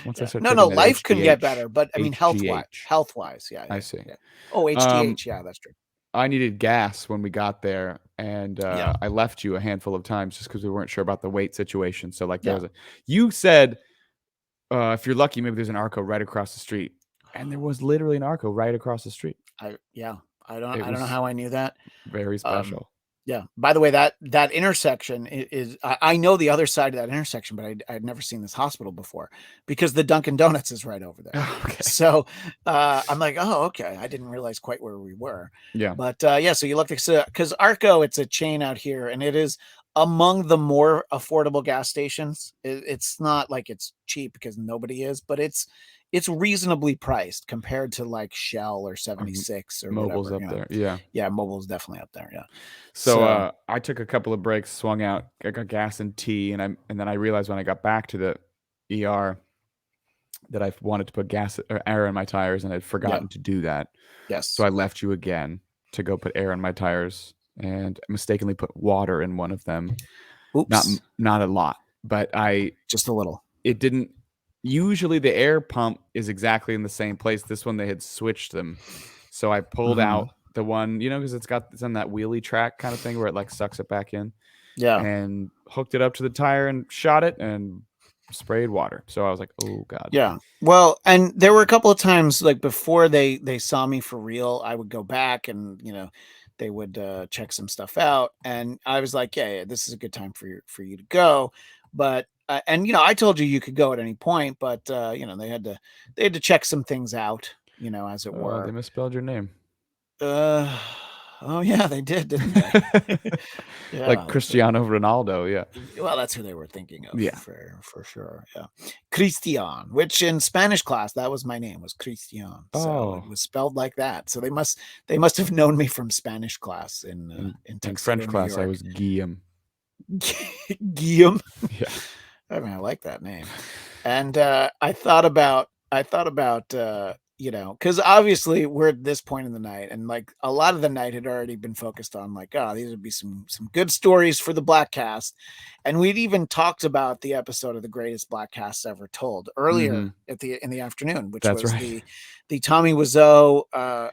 Once I Yeah. start No, taking that life can get HGH. better, but I mean, HGH. health-wise, yeah, I yeah, see. yeah. Oh, HGH, yeah, that's true. I needed gas when we got there, and Yeah. I left you a handful of times just because we weren't sure about the weight situation. So like, Yeah. you said, if you're lucky, maybe there's an Arco right across the street, and there was literally an Arco right across the street. I It don't know was how I knew that. very special. Yeah. By the way, that intersection is I know the other side of that intersection, but I'd never seen this hospital before, because the Dunkin' Donuts is right over there. Okay. So I'm like, oh, okay. I didn't realize quite where we were. Yeah. But yeah, so you looked at, because Arco, it's a chain out here, and it is among the more affordable gas stations. It's not like it's cheap, because nobody is, but it's reasonably priced compared to like Shell or 76 or Mobile's whatever. up there. Yeah. Yeah, Mobile's definitely up there. Yeah. So I took a couple of breaks, swung out, I got gas and tea, and then I realized when I got back to the ER that I wanted to put gas or air in my tires, and I'd forgotten to do that. Yes. So I left you again to go put air in my tires, and mistakenly put water in one of them. Oops. Not a lot, but just a little. It didn't. Usually the air pump is exactly in the same place. This one, they had switched them. So I pulled out the one, because it's on that wheelie track kind of thing where it like sucks it back in. Yeah. And hooked it up to the tire and shot it, and sprayed water. So I was like, oh God. Yeah. Well, and there were a couple of times like before they saw me for real, I would go back and they would check some stuff out, and I was like, yeah, this is a good time for you to go, but and I told you could go at any point, but they had to check some things out, as it Oh, they were. misspelled your name. Uh, oh yeah, they did, didn't they? Like Yeah, that's right. Cristiano Ronaldo. Yeah. Well, that's who they were thinking of Yeah. for sure. Yeah, Christian, which in Spanish class that was my name, was Christian, so it Oh, was spelled like that. So they must have known me from Spanish class in in Tuxedo, French New class, I York. was Guillaume. Guillaume. Yeah. I mean, I like that name. And I thought about because obviously we're at this point in the night, and like a lot of the night had already been focused on like, oh, these would be some good stories for the Bladtcast. And we'd even talked about the episode of the greatest Bladtcasts ever told Mm-hmm. earlier in the afternoon, which That's was right. the Tommy Wiseau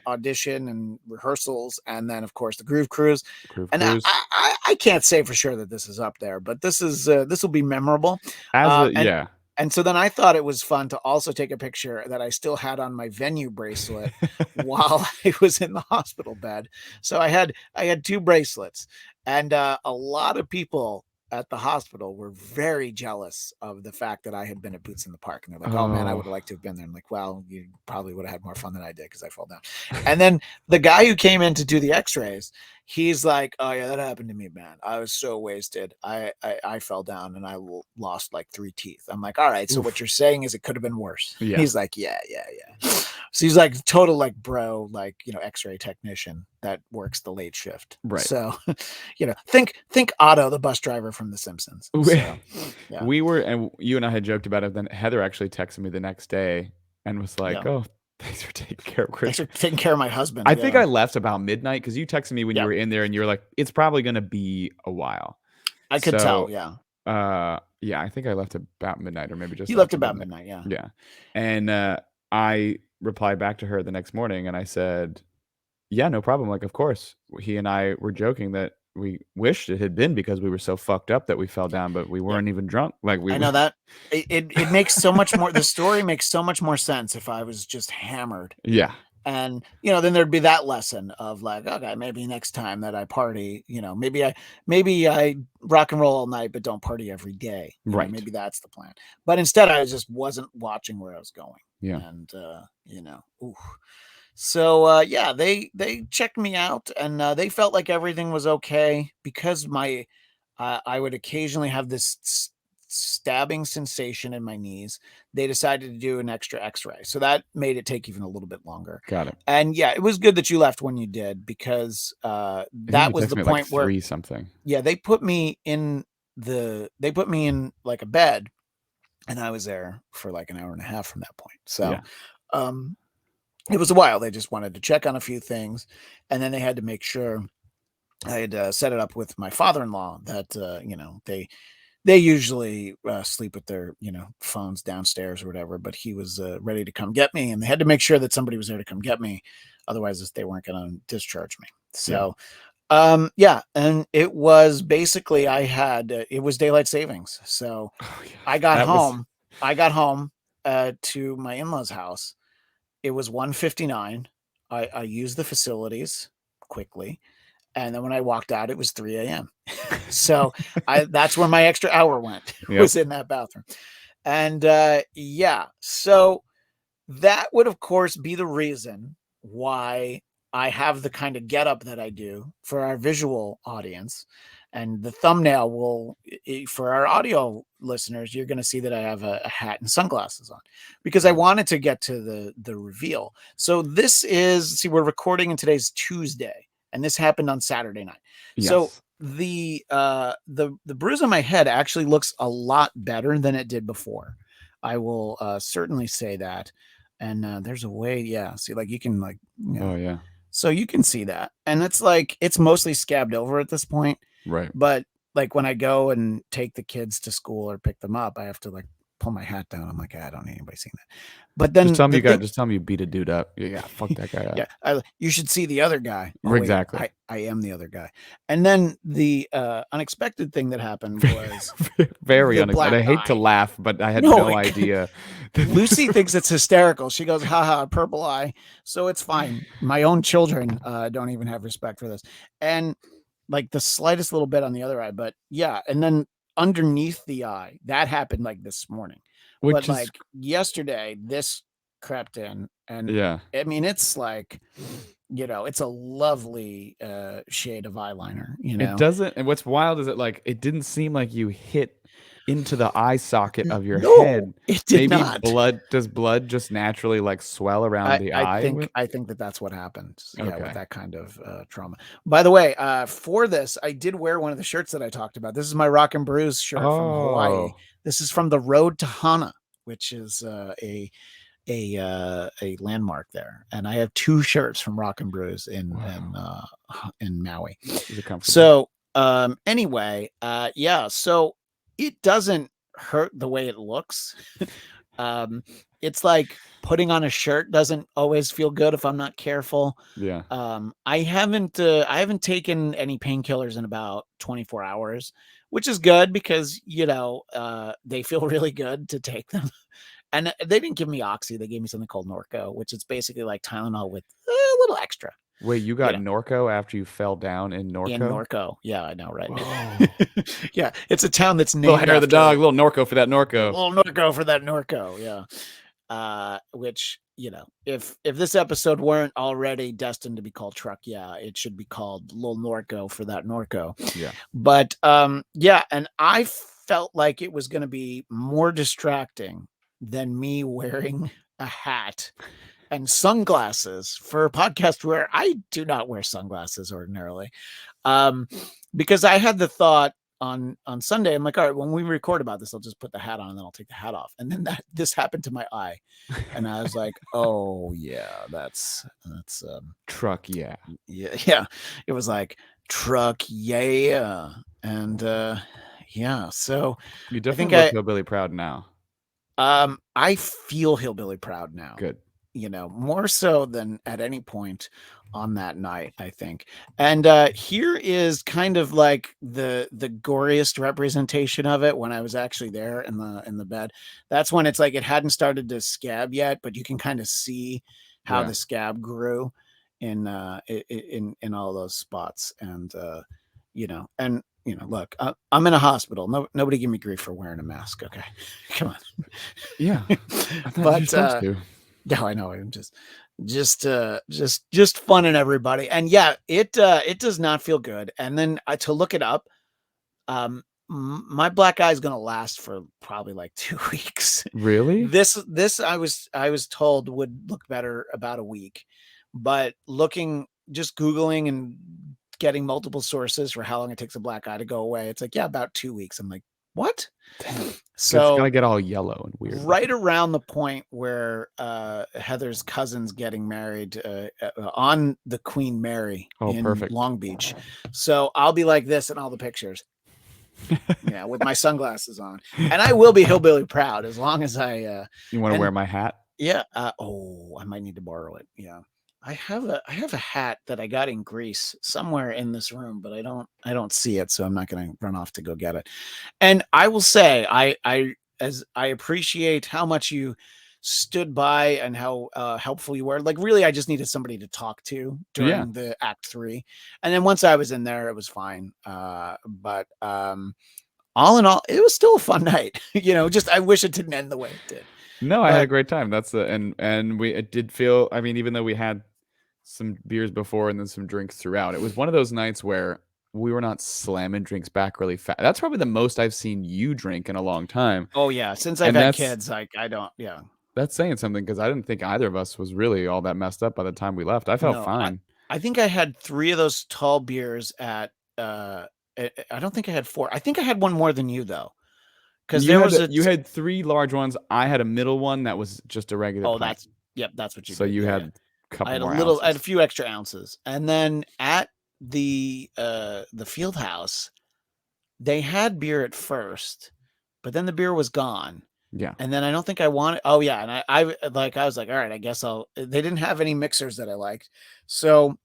audition and rehearsals, and then of course the Groove Cruise. Groove And Cruise. I can't say for sure that this is up there, but this will be memorable. As Uh, a and yeah. and so then I thought it was fun to also take a picture that I still had on my venue bracelet while I was in the hospital bed. So I had two bracelets, and a lot of people at the hospital were very jealous of the fact that I had been at Boots in the Park, and they're like, "Oh man, I Oh, would have liked to have been there." I'm like, "Well, you probably would have had more fun than I did because I fell down." And then the guy who came in to do the X-rays, he's like, "Oh yeah, that happened to me, man. I was so wasted. I fell down and I lost like 3 teeth." I'm like, "All right, so what oof. you're saying is it could have been worse." Yeah. He's like, "Yeah, yeah, yeah." So he's like total like bro, like X-ray technician that works the late shift. Right. So think Otto, the bus driver from The Simpsons. So yeah, We were, and you and I had joked about it. Then Heather actually texted me the next day and was like, yeah. "Oh, thanks for taking care of Thanks Chris." for taking care of my husband. I think Yeah, I left about midnight because you texted me when you yeah. were in there, and you were like, "It's probably gonna be a while." I could tell. So, Yeah, yeah, I think I left about midnight or maybe he just left after about midnight. midnight. Yeah, Yeah, and I replied back to her the next morning, and I said, "Yeah, no problem. Like, of course." He and I were joking that we wished it had been because we were so fucked up that we fell down, but we yeah. weren't even drunk. Like we, I know that it makes so much more. The story makes so much more sense if I was just hammered. yeah, And then there'd be that lesson of like, okay, maybe next time that I party, maybe I rock and roll all night but don't party every day. right, Maybe that's the plan. But instead I just wasn't watching where I was going. yeah. And ooh. So yeah, they checked me out, and they felt like everything was okay because I would occasionally have this stabbing sensation in my knees. They decided to do an extra X-ray, so that made it take even a little bit longer. Got it. And yeah, it was good that you left when you did, because I think that you was texted the me at like point where, 3 something. yeah, they put me in like a bed, and I was there for like an hour and a half from that point. So Yeah. um it was a while. They just wanted to check on a few things, and then they had to make sure I had set it up with my father-in-law that they usually sleep with their phones downstairs or whatever, but he was ready to come get me, and they had to make sure that somebody was there to come get me, otherwise they weren't going to discharge me. Yeah. So yeah, and it was basically it was daylight savings, so Oh yeah. i got That was home I got home to my in-laws house. It was 1:59. I used the facilities quickly, and then when I walked out, it was 3 a.m. So that's where my extra hour went, Yep. was in that bathroom. And yeah, so that would of course be the reason why I have the kind of getup that I do for our visual audience. And the thumbnail for our audio listeners, you're going to see that I have a hat and sunglasses on, because I Right. wanted to get to the reveal. So we're recording, and today's Tuesday, and this happened on Saturday night. So Yes. the bruise on my head actually looks a lot better than it did before. I will certainly say that. And there's a way, yeah. See, like you can like, Oh yeah. so you can see that, and it's like it's mostly scabbed over at this point. Right. But like when I go and take the kids to school or pick them up, I have to like pull my hat down. I'm like, I don't need anybody seeing that. But then Just tell him you beat a dude up. Yeah, fuck that guy up. yeah, you should see the other guy. Oh wait, Exactly. I am the other guy. And then the unexpected thing that happened was Very the unexpected. I black hate to eye. laugh, but I had No, no idea. Lucy thinks it's hysterical. She goes, haha, purple eye. So it's fine. My own children don't even have respect for this. And like the slightest little bit on the other eye. But yeah. And then underneath the eye, that happened like this morning. Which But is like yesterday, this crept in. And yeah. I mean, it's like, it's a lovely shade of eyeliner, It doesn't. And what's wild is that like it didn't seem like you hit into the eye socket of your No, head. it did Maybe not. does blood just naturally like swell around the eye? I think that's what happened. Yeah, Okay. with that kind of trauma. By the way, for this, I did wear one of the shirts that I talked about. This is my Rock and Brews shirt from Hawaii. Oh. This is from the Road to Hana, which is a landmark there. And I have 2 shirts from Rock and Brews in Maui. Is it comfortable? So anyway, yeah, so it doesn't hurt the way it looks. It's like putting on a shirt doesn't always feel good if I'm not careful. Yeah. I haven't taken any painkillers in about 24 hours, which is good because they feel really good to take them. And they didn't give me Oxy. They gave me something called Norco, which is basically like Tylenol with a little extra. Wait, you got Norco after you fell down in Norco? In Norco. Yeah, I know, right? Yeah, it's a town that's named little hair of the dog, little Norco for that Norco. Little Norco for that Norco, yeah. Which, if this episode weren't already destined to be called Truck, yeah, it should be called Little Norco for that Norco. Yeah. But yeah, and I felt like it was going to be more distracting than me wearing a hat and sunglasses for a podcast where I do not wear sunglasses ordinarily. Because I had the thought on Sunday, I'm like, all right, when we record about this, I'll just put the hat on and then I'll take the hat off. And then this happened to my eye. And I was like, oh yeah, that's Truck, yeah. Yeah. It was like Truck, yeah. And yeah, so you definitely look hillbilly proud now. I feel hillbilly proud now. Good. More so than at any point on that night, I think. And here is kind of like the goriest representation of it when I was actually there in the bed. That's when it's like it hadn't started to scab yet, but you can kind of see how the scab grew in all those spots. And look, I'm in a hospital. Nobody give me grief for wearing a mask. Okay, come on. Yeah, but you're supposed to. No, I know. I'm just fun and everybody. And yeah, it does not feel good. And then to look it up, my black eye is going to last for probably like 2 weeks. Really? This I was told would look better about a week, but just Googling and getting multiple sources for how long it takes a black eye to go away, it's like, yeah, about 2 weeks. I'm like, what? So it's gonna get all yellow and weird. Right around the point where Heather's cousin's getting married on the Queen Mary in perfect. Long Beach. So I'll be like this in all the pictures. Yeah, with my sunglasses on. And I will be hillbilly proud as long as I you want to wear my hat? Yeah. I might need to borrow it. Yeah. I have a hat that I got in Greece somewhere in this room, but I don't see it, so I'm not going to run off to go get it. And I will say, I appreciate how much you stood by and how helpful you were. Like, really, I just needed somebody to talk to during the Act 3, and then once I was in there, it was fine. But all in all, it was still a fun night. Just I wish it didn't end the way it did. No, I had a great time. That's it did feel. I mean, even though we had some beers before and then some drinks throughout, it was one of those nights where we were not slamming drinks back really fast. That's probably the most I've seen you drink in a long time. Oh yeah, since I've had kids, I don't. Yeah, that's saying something because I didn't think either of us was really all that messed up by the time we left. I felt fine. I think I had 3 of those tall beers at. I don't think I had 4. I think I had one more than you though. Because you had 3 large ones. I had a middle one that was just a regular. Oh, that's what you. So did. you had a couple. I had a few extra ounces, and then at the field house, they had beer at first, but then the beer was gone, Yeah. And then I don't think I wanted. Oh yeah, and I was like, all right, I guess I'll. They didn't have any mixers that I liked, so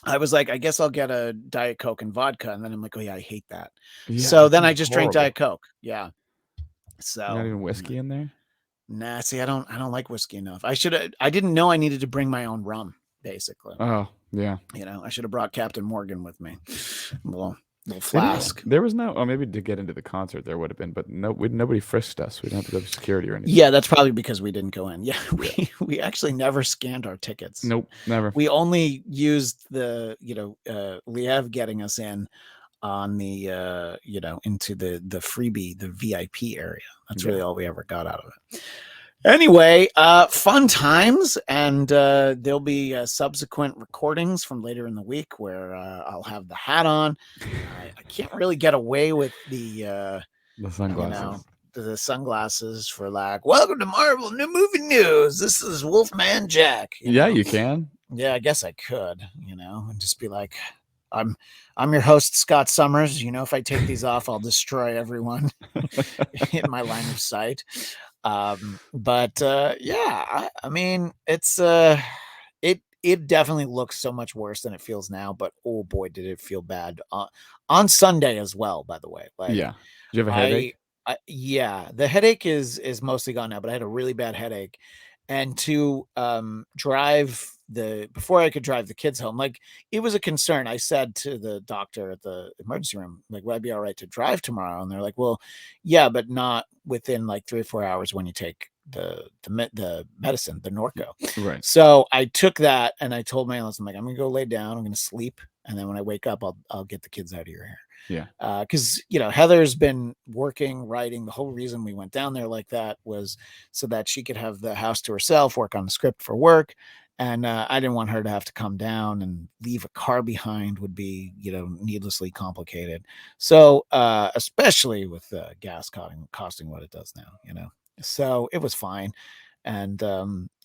I was like, I guess I'll get a Diet Coke and vodka. And then I'm like, oh yeah, I hate that. Yeah, So that then I sounds just drank horrible. Diet Coke. Yeah. You're not So even whiskey in there? nah, see, I don't like whiskey enough. I didn't know I needed to bring my own rum, basically. Oh, yeah. I should have brought Captain Morgan with me. A little They didn't. flask. There was no. Oh, maybe to get into the concert there would have been, but nobody frisked us. We didn't have to go to security or anything. Yeah, that's probably because we didn't go in. Yeah, Yeah. we actually never scanned our tickets. Nope. Never. We only used the Liev getting us in on the into the freebie, the VIP area. That's really Yeah. all we ever got out of it. Anyway, fun times, and there'll be subsequent recordings from later in the week where I'll have the hat on. I can't really get away with the sunglasses. the sunglasses for like, welcome to Marvel New Movie News. This is Wolfman Jack. Yeah, you can. Yeah, I guess I could, and just be like, I'm your host, Scott Summers. If I take these off, I'll destroy everyone in my line of sight. But yeah, I mean, it's it definitely looks so much worse than it feels now. But oh boy, did it feel bad on Sunday as well. By the way, like Yeah. Do you have a I, headache? yeah, the headache is mostly gone now, but I had a really bad headache, and to drive before I could drive the kids home, like it was a concern. I said to the doctor at the emergency room, like, would I be all right to drive tomorrow? And they're like, well, yeah, but not within like 3 or 4 hours when you take the medicine, the Norco. Right. So I took that and I told my analyst, I'm like, I'm gonna go lay down, I'm gonna sleep, and then when I wake up, I'll get the kids out of your hair. Yeah. Because Heather's been working, writing. The whole reason we went down there like that was so that she could have the house to herself, work on the script for work. And I didn't want her to have to come down and leave a car behind, would be, needlessly complicated. So, especially with gas costing what it does now, so it was fine. And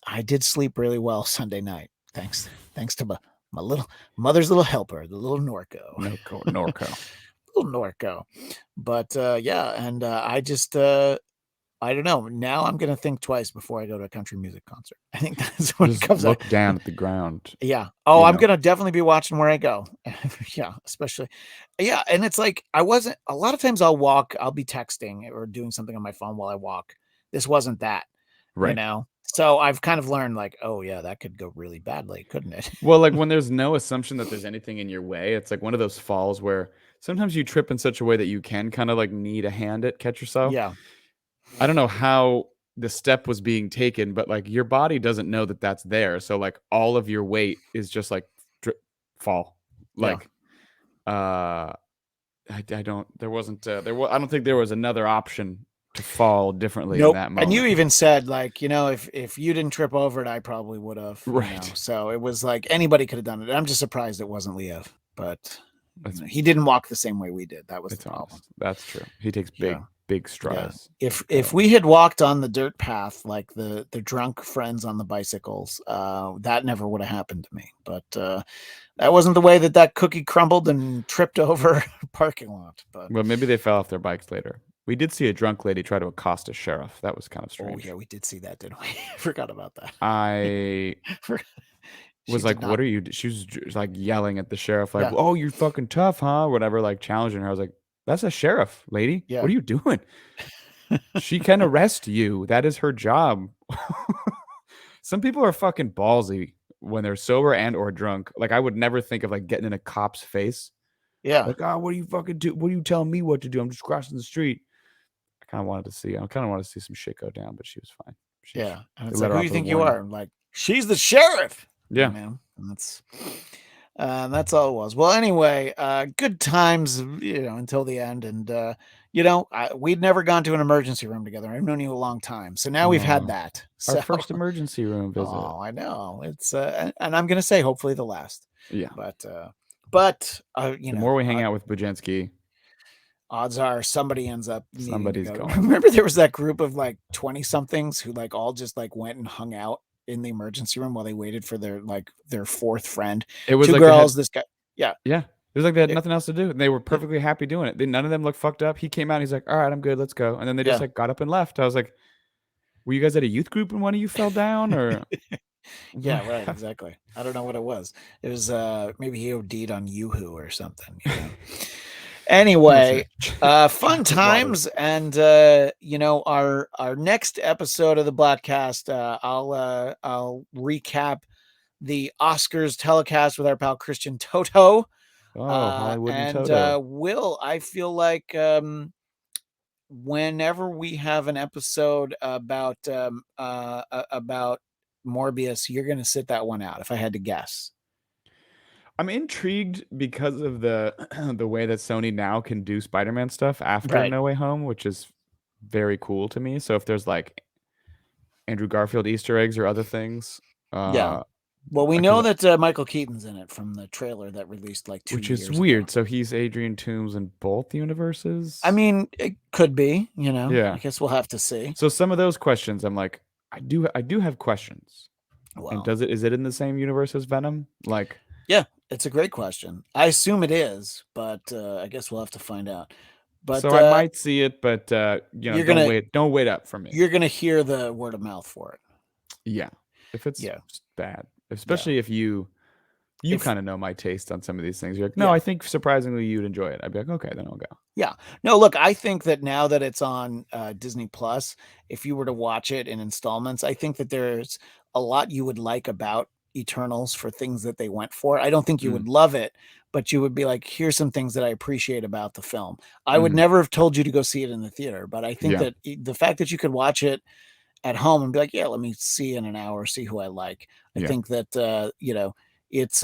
I did sleep really well Sunday night. Thanks to my little mother's little helper, the little Norco. Norco. Little Norco. But yeah, and I just I don't know. Now I'm gonna think twice before I go to a country music concert. I think that's what Just it comes look out. down at the ground. Yeah. Oh, I'm know. gonna definitely be watching where I go. Yeah, especially. Yeah, and it's like I wasn't. A lot of times I'll be texting or doing something on my phone while I walk. This wasn't that, Right. So I've kind of learned like, oh yeah, that could go really badly, couldn't it? Well, like when there's no assumption that there's anything in your way, it's like one of those falls where sometimes you trip in such a way that you can kind of like need a hand at catch yourself. Yeah. I don't know how the step was being taken, but like your body doesn't know that that's there. So like all of your weight is just like fall. Like, I don't. There wasn't. I don't think there was another option to fall differently in Nope. that moment. And you even said like, if you didn't trip over it, I probably would have. Right. So it was like anybody could have done it. I'm just surprised it wasn't Liev, but he didn't walk the same way we did. That was the problem. Honest. That's true. He takes big strides. Yeah. If we had walked on the dirt path like the drunk friends on the bicycles, that never would have happened to me. But that wasn't the way that cookie crumbled and tripped over a parking lot. But well, maybe they fell off their bikes later. We did see a drunk lady try to accost a sheriff. That was kind of strange. Oh yeah, we did see that, didn't we? I forgot about that. I was like, what are you? She was like yelling at the sheriff, like, oh, you're fucking tough, huh? Whatever, like challenging her. I was like, that's a sheriff, lady. Yeah. What are you doing? She can arrest you. That is her job. Some people are fucking ballsy when they're sober and or drunk. Like I would never think of like getting in a cop's face. Yeah. Like, what do you fucking do? What are you telling me what to do? I'm just crossing the street. I kind of wanted to see some shit go down, but she was fine. And it's like, who do you think you are? I'm like, she's the sheriff. Yeah. Man. That's all it was. Well, anyway, good times, until the end. And, we'd never gone to an emergency room together. I've known you a long time. So now we've had that. Our first emergency room visit. Oh, I know. It's, and I'm going to say, hopefully the last. Yeah. But the more we hang out with Bladtcast, odds are somebody ends up somebody's going. Remember there was that group of like 20 somethings who like all just like went and hung out in the emergency room while they waited for their fourth friend. It was 2 like girls, this guy. Yeah. Yeah. It was like they had nothing else to do. And they were perfectly happy doing it. None of them looked fucked up. He came out and he's like, all right, I'm good. Let's go. And then they just like got up and left. I was like, Were you guys at a youth group and one of you fell down, or Yeah, right, exactly. I don't know what it was. It was maybe he OD'd on Yoo-hoo or something, you know. too much of Anyway, that fun chocolate waters? times, and you know, our next episode of the Bladtcast, I'll recap the Oscars telecast with our pal Christian Toto. Oh, Hollywood and And Toto. Will, I feel like whenever we have an episode about Morbius, you're going to sit that one out if I had to guess. I'm intrigued because of the the way that Sony now can do Spider-Man stuff after Right. No Way Home, which is very cool to me. So if there's like Andrew Garfield Easter eggs or other things, Yeah. uh, Well, we because know that Michael Keaton's in it from the trailer that released like 2 which is years ago. weird. So he's Adrian Toomes in both universes. I mean, it could be, you know. I Yeah. guess we'll have to see. So some of those questions, I'm like, I do have questions. And Well, is it in the same universe as Venom? Like, yeah, it's a great question. I assume it is, but I guess we'll have to find out. But so I might see it, but you're gonna don't wait up for me. you're gonna hear the word of mouth for it. Yeah. If it's Yeah, bad, yeah. especially if you If kind of know my taste on some of these things. You're like, no, yeah, I think surprisingly you'd enjoy it. I'd be like, okay, then I'll go. yeah. No, look, I think that now that it's on Disney Plus, if you were to watch it in installments, I think that there's a lot you would like about Eternals for things that they went for. I don't think you Mm, would love it, but you would be like, here's some things that I appreciate about the film. I would mhm. never have told you to go see it in the theater, but I think Yeah. that the fact that you could watch it at home and be like, yeah, let me see in an hour, see who I like. I Yeah. think that you know, it's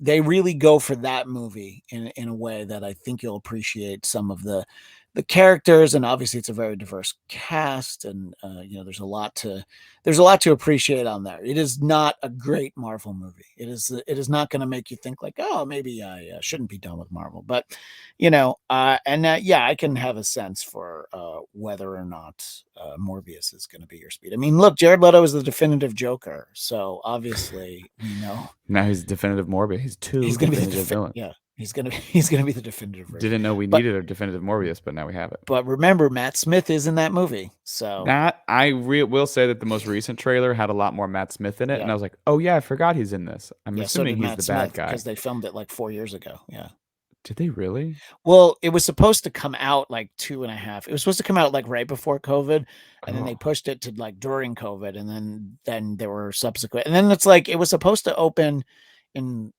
they really go for that movie in a way that I think you'll appreciate some of the characters, and obviously it's a very diverse cast, and you know, there's a lot to appreciate on there. It is not a great Marvel movie. It is not going to make you think like, oh, maybe I shouldn't be done with Marvel, but you know, and yeah, I can have a sense for whether or not Morbius is going to be your speed. I mean, look, Jared Leto is the definitive Joker, so obviously we know Now he's definitive Morbius. He's he's two going to be definitive villain. yeah, he's going to be the definitive version. Didn't know we But needed a definitive Morbius, but now we have it. remember, Matt Smith is in that movie, so That will say that the most recent trailer had a lot more Matt Smith in it, and yeah, I was like, oh yeah, I forgot he's in this. I'm yeah. So assuming did he's Matt the bad Smith guy. because they filmed it like 4 years ago. Yeah. Did they really? Well, it was supposed to come out like 2.5. It was supposed to come out like right before COVID, and then they Oh, pushed it to like during COVID, and then there were subsequent, and then it's like it was supposed to open in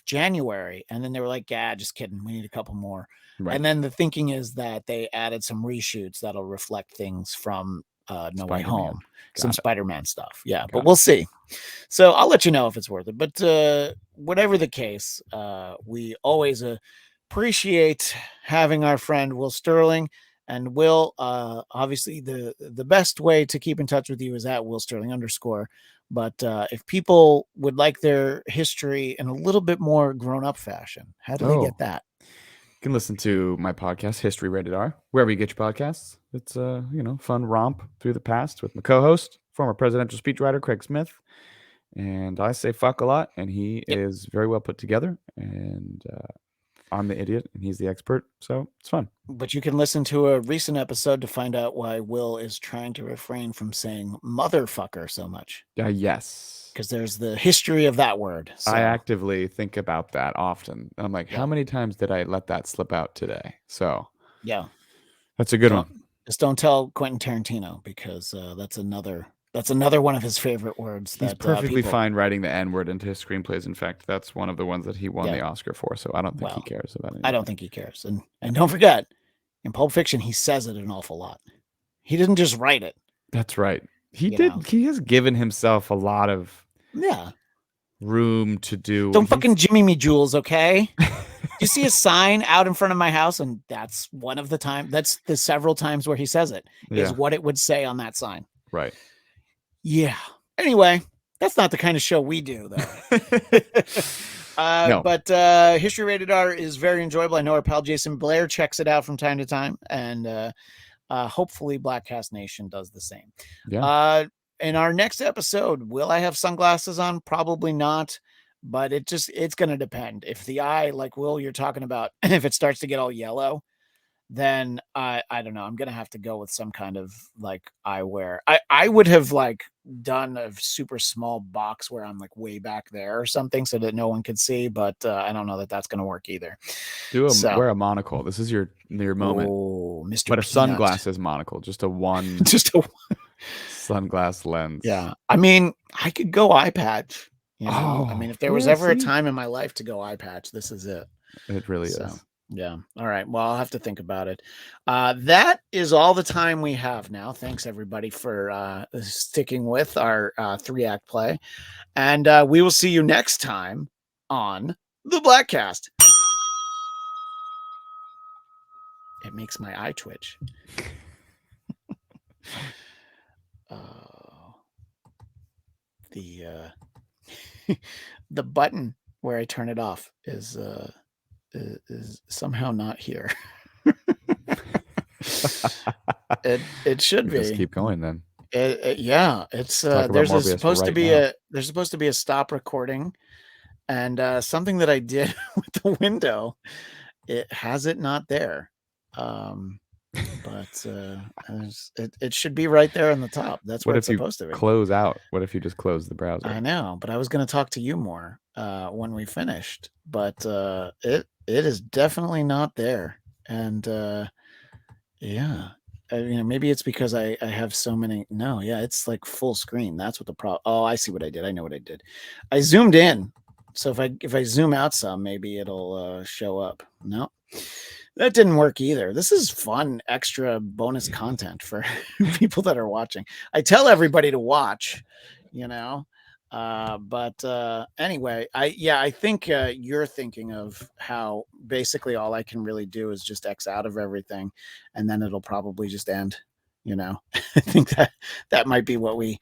January, and then they were like, "Yeah, just kidding. We need a couple more." right. And then the thinking is that they added some reshoots that'll reflect things from No Way Spider-Man. Home, some Got it. Spider-Man stuff. Yeah, but Got we'll see. So I'll let you know if it's worth it. But whatever the case, we always appreciate having our friend Will Sterling. And Will, obviously, the best way to keep in touch with you is at Will Sterling _. But if people would like their history in a little bit more grown up fashion, how do it. they Oh, get that? you can listen to my podcast, History Rated R, wherever you get your podcasts. It's a fun romp through the past with my co-host, former presidential speechwriter Craig Smith, and I say fuck a lot, and he Yep. is very well put together, and I'm the idiot, and he's the expert, so it's fun. But you can listen to a recent episode to find out why Will is trying to refrain from saying motherfucker so much. Yes. Because there's the history of that word. So, I actively think about that often. I'm like, how yeah, many times did I let that slip out today? So yeah. that's a good Don't one. just don't tell Quentin Tarantino because that's another one of his favorite words He's that perfectly people. fine writing the N word into his screenplays. In fact, that's one of the ones that he won the Yeah. Oscar for. So I don't think he Well, cares about it. I don't think he cares, and don't forget, in Pulp Fiction, he says it an awful lot. He didn't just write it. That's right. He You did. know. He has given himself a lot of Yeah. room to do. Don't fucking Jimmy me Jules, okay? You see a sign out in front of my house, and that's one of the time. That's the several times where he says it is Yeah. what it would say on that sign. Right. Yeah. Anyway, that's not the kind of show we do, though. No. But History Rated R is very enjoyable. I know our pal Jason Blair checks it out from time to time, and hopefully Bladtcast Nation does the same. Yeah. In our next episode, will I have sunglasses on? Probably not, but it's going to depend. If the eye, like Will, you're talking about, if it starts to get all yellow, then I don't know. I'm gonna have to go with some kind of like eyewear. I would have like done a super small box where I'm like way back there or something so that no one could see, but I don't know that that's gonna work either. So, Wear a monocle. This is your moment. oh, Mr. But a Peanut, sunglasses monocle, just a one just a sunglass lens. yeah. I mean, I could go eye patch. You know, I Oh, mean, if there was yeah, ever a see? time in my life to go eye patch, this is it. It really So, is. yeah. All right. Well, I'll have to think about it. That is all the time we have now. Thanks everybody for sticking with our 3-act play. And we will see you next time on the Bladtcast. It makes my eye twitch. The the button where I turn it off is somehow not here. It should be. Just keep going then. Yeah, it's Talk about there's Morbius supposed to right be now. there's supposed to be a stop recording, and something that I did with the window, it has it not there. But it should be right there on the top. That's What where it's if you supposed to be. close out? What if you just close the browser? I know, but I was going to talk to you more when we finished, but it is definitely not there. And yeah, maybe it's because I have so many. No, yeah, it's like full screen. That's what the problem. Oh, I see what I did. I know what I did. I zoomed in, so if I zoom out some, maybe it'll show up. No, that didn't work either. This is fun, extra bonus content for people that are watching. I tell everybody to watch, you know. But anyway, I think you're thinking of how basically all I can really do is just X out of everything, and then it'll probably just end. You know, I think that might be what we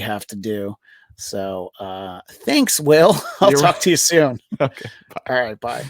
have to do. So thanks, Will. I'll talk to you soon. Okay. All right, bye.